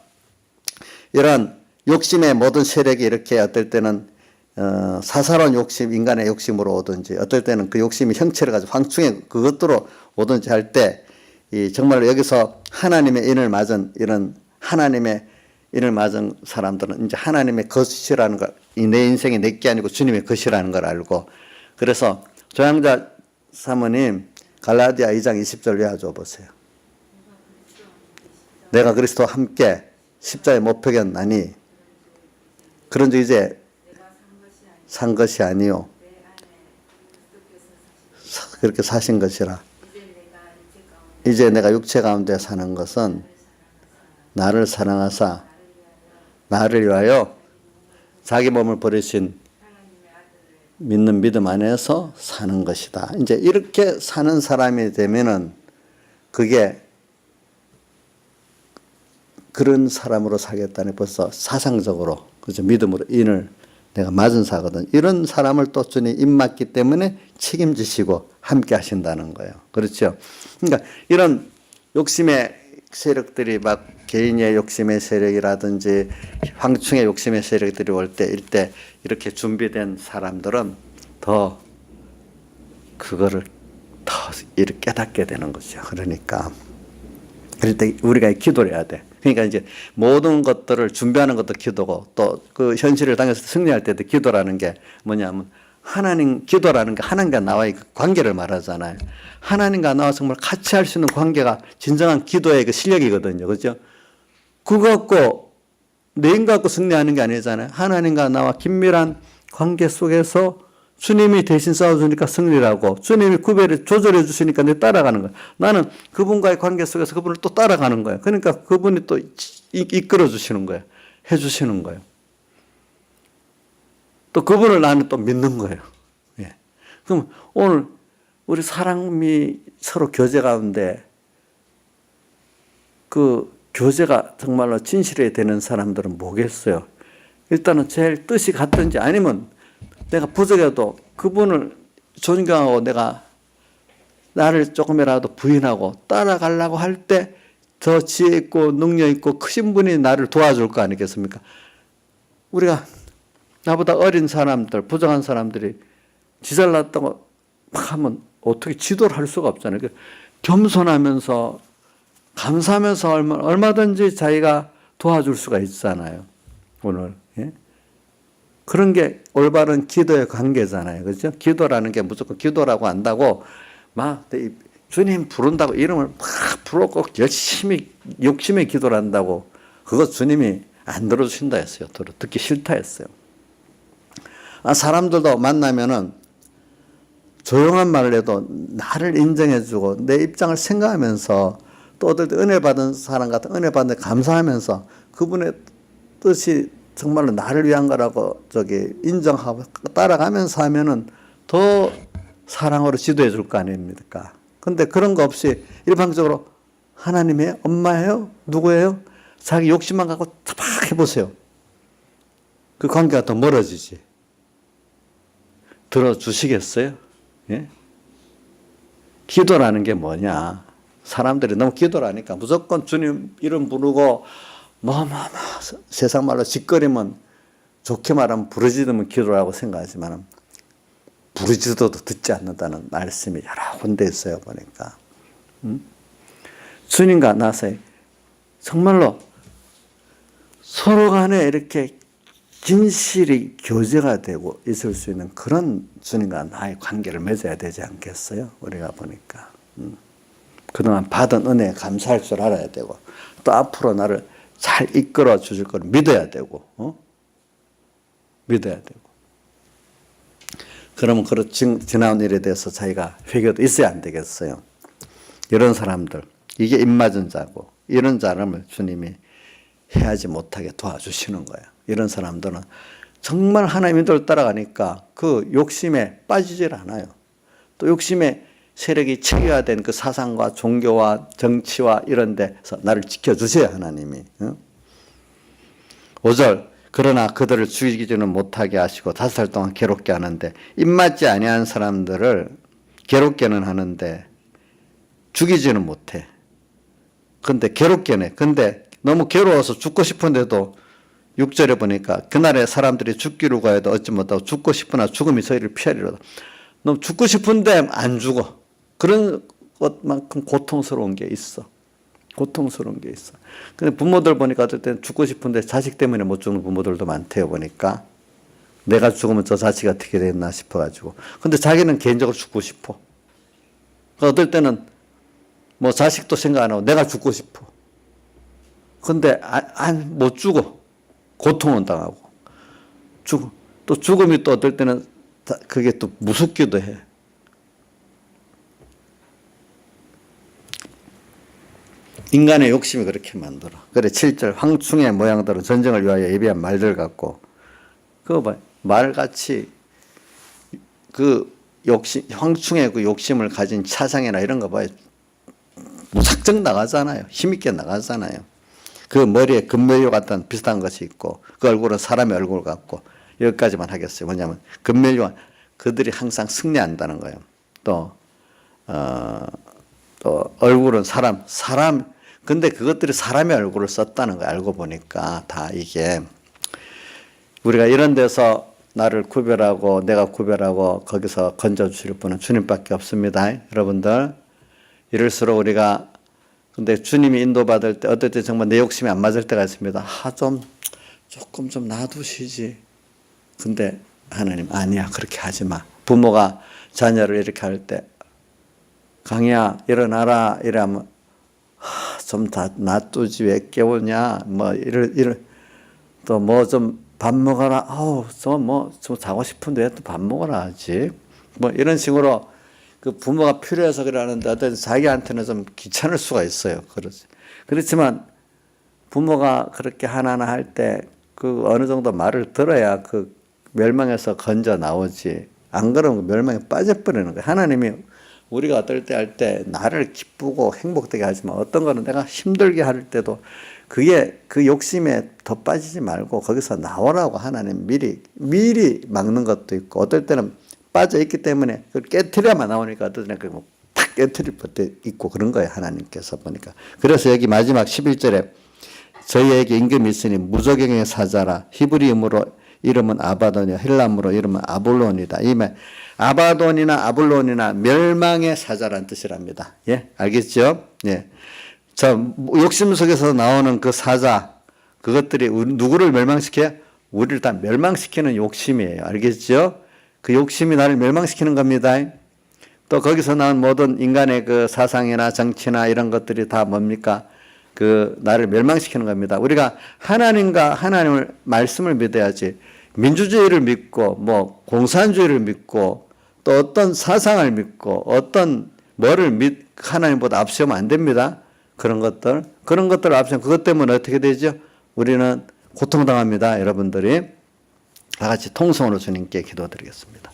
이런 욕심의 모든 세력이 이렇게 어떨 때는 사사로운 욕심, 인간의 욕심으로 오든지, 어떨 때는 그 욕심이 형체를 가지고 황충의 그것으로 오든지 할 때, 정말로 여기서 하나님의 인을 맞은 이런 하나님의 인을 맞은 사람들은 이제 하나님의 것이라는 걸, 내 인생이 내게 아니고 주님의 것이라는 걸 알고, 그래서 조양자 사모님 갈라디아 2장 20절 외워줘 보세요. 내가 그리스도와 함께 십자가에 못 박였나니 그런즉 이제 산 것이 아니요 그렇게 사신 것이라. 이제 내가 육체 가운데 사는 것은 나를 사랑하사 나를 위하여 자기 몸을 버리신 믿는 믿음 안에서 사는 것이다. 이제 이렇게 사는 사람이 되면은 그게 그런 사람으로 살겠다니 벌써 사상적으로, 그죠? 믿음으로 인을 내가 맞은 사거든. 이런 사람을 또 주님 입 맞기 때문에 책임지시고 함께 하신다는 거예요. 그렇죠? 그러니까 이런 욕심의 세력들이 막 개인의 욕심의 세력이라든지 황충의 욕심의 세력들이 올 때, 이때 이렇게 준비된 사람들은 더 그거를 더 이렇게 깨닫게 되는 거죠. 그러니까 그럴 때 우리가 기도를 해야 돼. 그러니까 이제 모든 것들을 준비하는 것도 기도고, 또 그 현실을 당해서 승리할 때도 기도라는 게 뭐냐면, 하나님, 기도라는 게 하나님과 나와의 그 관계를 말하잖아요. 하나님과 나와 정말 같이 할 수 있는 관계가 진정한 기도의 그 실력이거든요. 그죠? 그거 갖고, 내 힘 갖고 승리하는 게 아니잖아요. 하나님과 나와 긴밀한 관계 속에서 주님이 대신 싸워주니까 승리라고, 주님이 구별을 조절해 주시니까 내 따라가는 거예요. 나는 그분과의 관계 속에서 그분을 또 따라가는 거예요. 그러니까 그분이 또 이끌어 주시는 거예요. 해 주시는 거예요. 또 그분을 나는 또 믿는 거예요. 예. 그럼 오늘 우리 사람이 서로 교제 가운데 그 교제가 정말로 진실이 되는 사람들은 뭐겠어요? 일단은 제일 뜻이 같든지, 아니면 내가 부족해도 그분을 존경하고 내가 나를 조금이라도 부인하고 따라가려고 할 때 더 지혜 있고 능력 있고 크신 분이 나를 도와줄 거 아니겠습니까? 우리가 나보다 어린 사람들, 부정한 사람들이 지잘났다고 막 하면 어떻게 지도를 할 수가 없잖아요. 겸손하면서 감사하면서 얼마든지 자기가 도와줄 수가 있잖아요. 오늘. 예? 그런 게 올바른 기도의 관계잖아요. 그렇죠? 기도라는 게 무조건 기도라고 한다고 막 주님 부른다고 이름을 막 부르고 열심히 욕심에 기도를 한다고 그거 주님이 안 들어주신다 했어요. 듣기 싫다 했어요. 사람들도 만나면은 조용한 말을 해도 나를 인정해주고 내 입장을 생각하면서 또 어떨 때 은혜 받은 사람 같은 은혜 받는 데 감사하면서 그분의 뜻이 정말로 나를 위한 거라고 인정하고 따라가면서 하면은 더 사랑으로 지도해 줄 거 아닙니까? 근데 그런 거 없이 일방적으로 하나님이에요? 엄마예요? 누구예요? 자기 욕심만 갖고 막 해보세요. 그 관계가 더 멀어지지. 들어주시겠어요? 예? 기도라는 게 뭐냐? 사람들이 너무 기도를 하니까 무조건 주님 이름 부르고 세상 말로 짓거리면 좋게 말하면 부르짖으면 기도라고 생각하지만 부르짖어도 듣지 않는다는 말씀이 여러 군데 있어요. 보니까 주님과 나서 정말로 서로 간에 이렇게 진실이 교제가 되고 있을 수 있는 그런 주님과 나의 관계를 맺어야 되지 않겠어요? 우리가 보니까 그동안 받은 은혜에 감사할 줄 알아야 되고 또 앞으로 나를 잘 이끌어 주실 걸 믿어야 되고 믿어야 되고 그러면 지나온 일에 대해서 자기가 회개도 있어야 안 되겠어요. 이런 사람들 이게 입맞은 자고 이런 사람을 주님이 해하지 못하게 도와주시는 거예요. 이런 사람들은 정말 하나님의 뜻을 따라가니까 그 욕심에 빠지질 않아요. 또 욕심에 세력이 체계화된 그 사상과 종교와 정치와 이런 데서 나를 지켜주세요. 하나님이. 5절 그러나 그들을 죽이지는 못하게 하시고 5살 동안 괴롭게 하는데 입맞지 아니한 사람들을 괴롭게는 하는데 죽이지는 못해. 근데 괴롭게는 해. 근데 너무 괴로워서 죽고 싶은데도 6절에 보니까 그날에 사람들이 죽기를 구하여도 얻지 못하고 죽고 싶으나 죽음이 저희를 피하리로다. 너무 죽고 싶은데 안 죽어. 그런 것만큼 고통스러운 게 있어. 고통스러운 게 있어. 근데 부모들 보니까 어떨 때는 죽고 싶은데 자식 때문에 못 죽는 부모들도 많대요. 보니까 내가 죽으면 저 자식이 어떻게 됐나 싶어가지고. 근데 자기는 개인적으로 죽고 싶어. 어떨 때는 뭐 자식도 생각 안 하고 내가 죽고 싶어. 근데 못 죽어. 고통은 당하고. 또 죽음이 또 어떨 때는 그게 또 무섭기도 해. 인간의 욕심이 그렇게 만들어. 그래 7절 황충의 모양들은 전쟁을 위하여 예비한 말들 같고 그거 봐 말같이 그 욕심 황충의 그 욕심을 가진 차상이나 이런 거 봐요. 무작정 나가잖아요. 힘있게 나가잖아요. 그 머리에 금면류 같은 비슷한 것이 있고 그 얼굴은 사람의 얼굴 같고 여기까지만 하겠어요. 뭐냐면 금면류가 그들이 항상 승리한다는 거예요. 또 얼굴은 사람 근데 그것들이 사람의 얼굴을 썼다는 거 알고 보니까 다 이게 우리가 이런 데서 나를 구별하고 내가 구별하고 거기서 건져주실 분은 주님밖에 없습니다. 여러분들 이럴수록 우리가 근데 주님이 인도받을 때 어떨 때 정말 내 욕심이 안 맞을 때가 있습니다. 조금 좀 놔두시지. 근데 하나님 아니야 그렇게 하지 마. 부모가 자녀를 이렇게 할 때 강희야 일어나라 이러면 좀 다 놔두지 왜 깨우냐 또 뭐 좀 밥 먹어라 좀 자고 싶은데 왜 또 밥 먹어라 하지 뭐 이런 식으로 그 부모가 필요해서 그러는데 어떤 자기한테는 좀 귀찮을 수가 있어요. 그렇지만 부모가 그렇게 하나하나 할 때 그 어느 정도 말을 들어야 그 멸망에서 건져 나오지. 안 그러면 멸망에 빠져버리는 거예요. 하나님이 우리가 어떨 때 할 때 나를 기쁘고 행복되게 하지만 어떤 거는 내가 힘들게 할 때도 그게 그 욕심에 더 빠지지 말고 거기서 나오라고 하나님 미리 막는 것도 있고 어떨 때는 빠져 있기 때문에 그걸 깨트려야만 나오니까 어떨 때는 팍 깨트릴 것도 있고 그런 거예요. 하나님께서 보니까. 그래서 여기 마지막 11절에 저희에게 임금이 있으니 무저갱의 사자라. 히브리음으로 이름은 아바돈이요 헬람으로 이름은 아볼론이다. 이면 아바돈이나 아볼론이나 멸망의 사자란 뜻이랍니다. 예, 알겠죠? 예. 자, 욕심 속에서 나오는 그 사자, 그것들이 누구를 멸망시켜요? 우리를 다 멸망시키는 욕심이에요. 알겠죠? 그 욕심이 나를 멸망시키는 겁니다. 또 거기서 나온 모든 인간의 그 사상이나 정치나 이런 것들이 다 뭡니까? 그 나를 멸망시키는 겁니다. 우리가 하나님과 하나님을 말씀을 믿어야지 민주주의를 믿고 뭐 공산주의를 믿고 또 어떤 사상을 믿고 어떤 뭐를 하나님보다 앞세우면 안 됩니다. 그런 것들을 앞세우면 그것 때문에 어떻게 되죠? 우리는 고통당합니다. 여러분들이 다 같이 통성으로 주님께 기도드리겠습니다.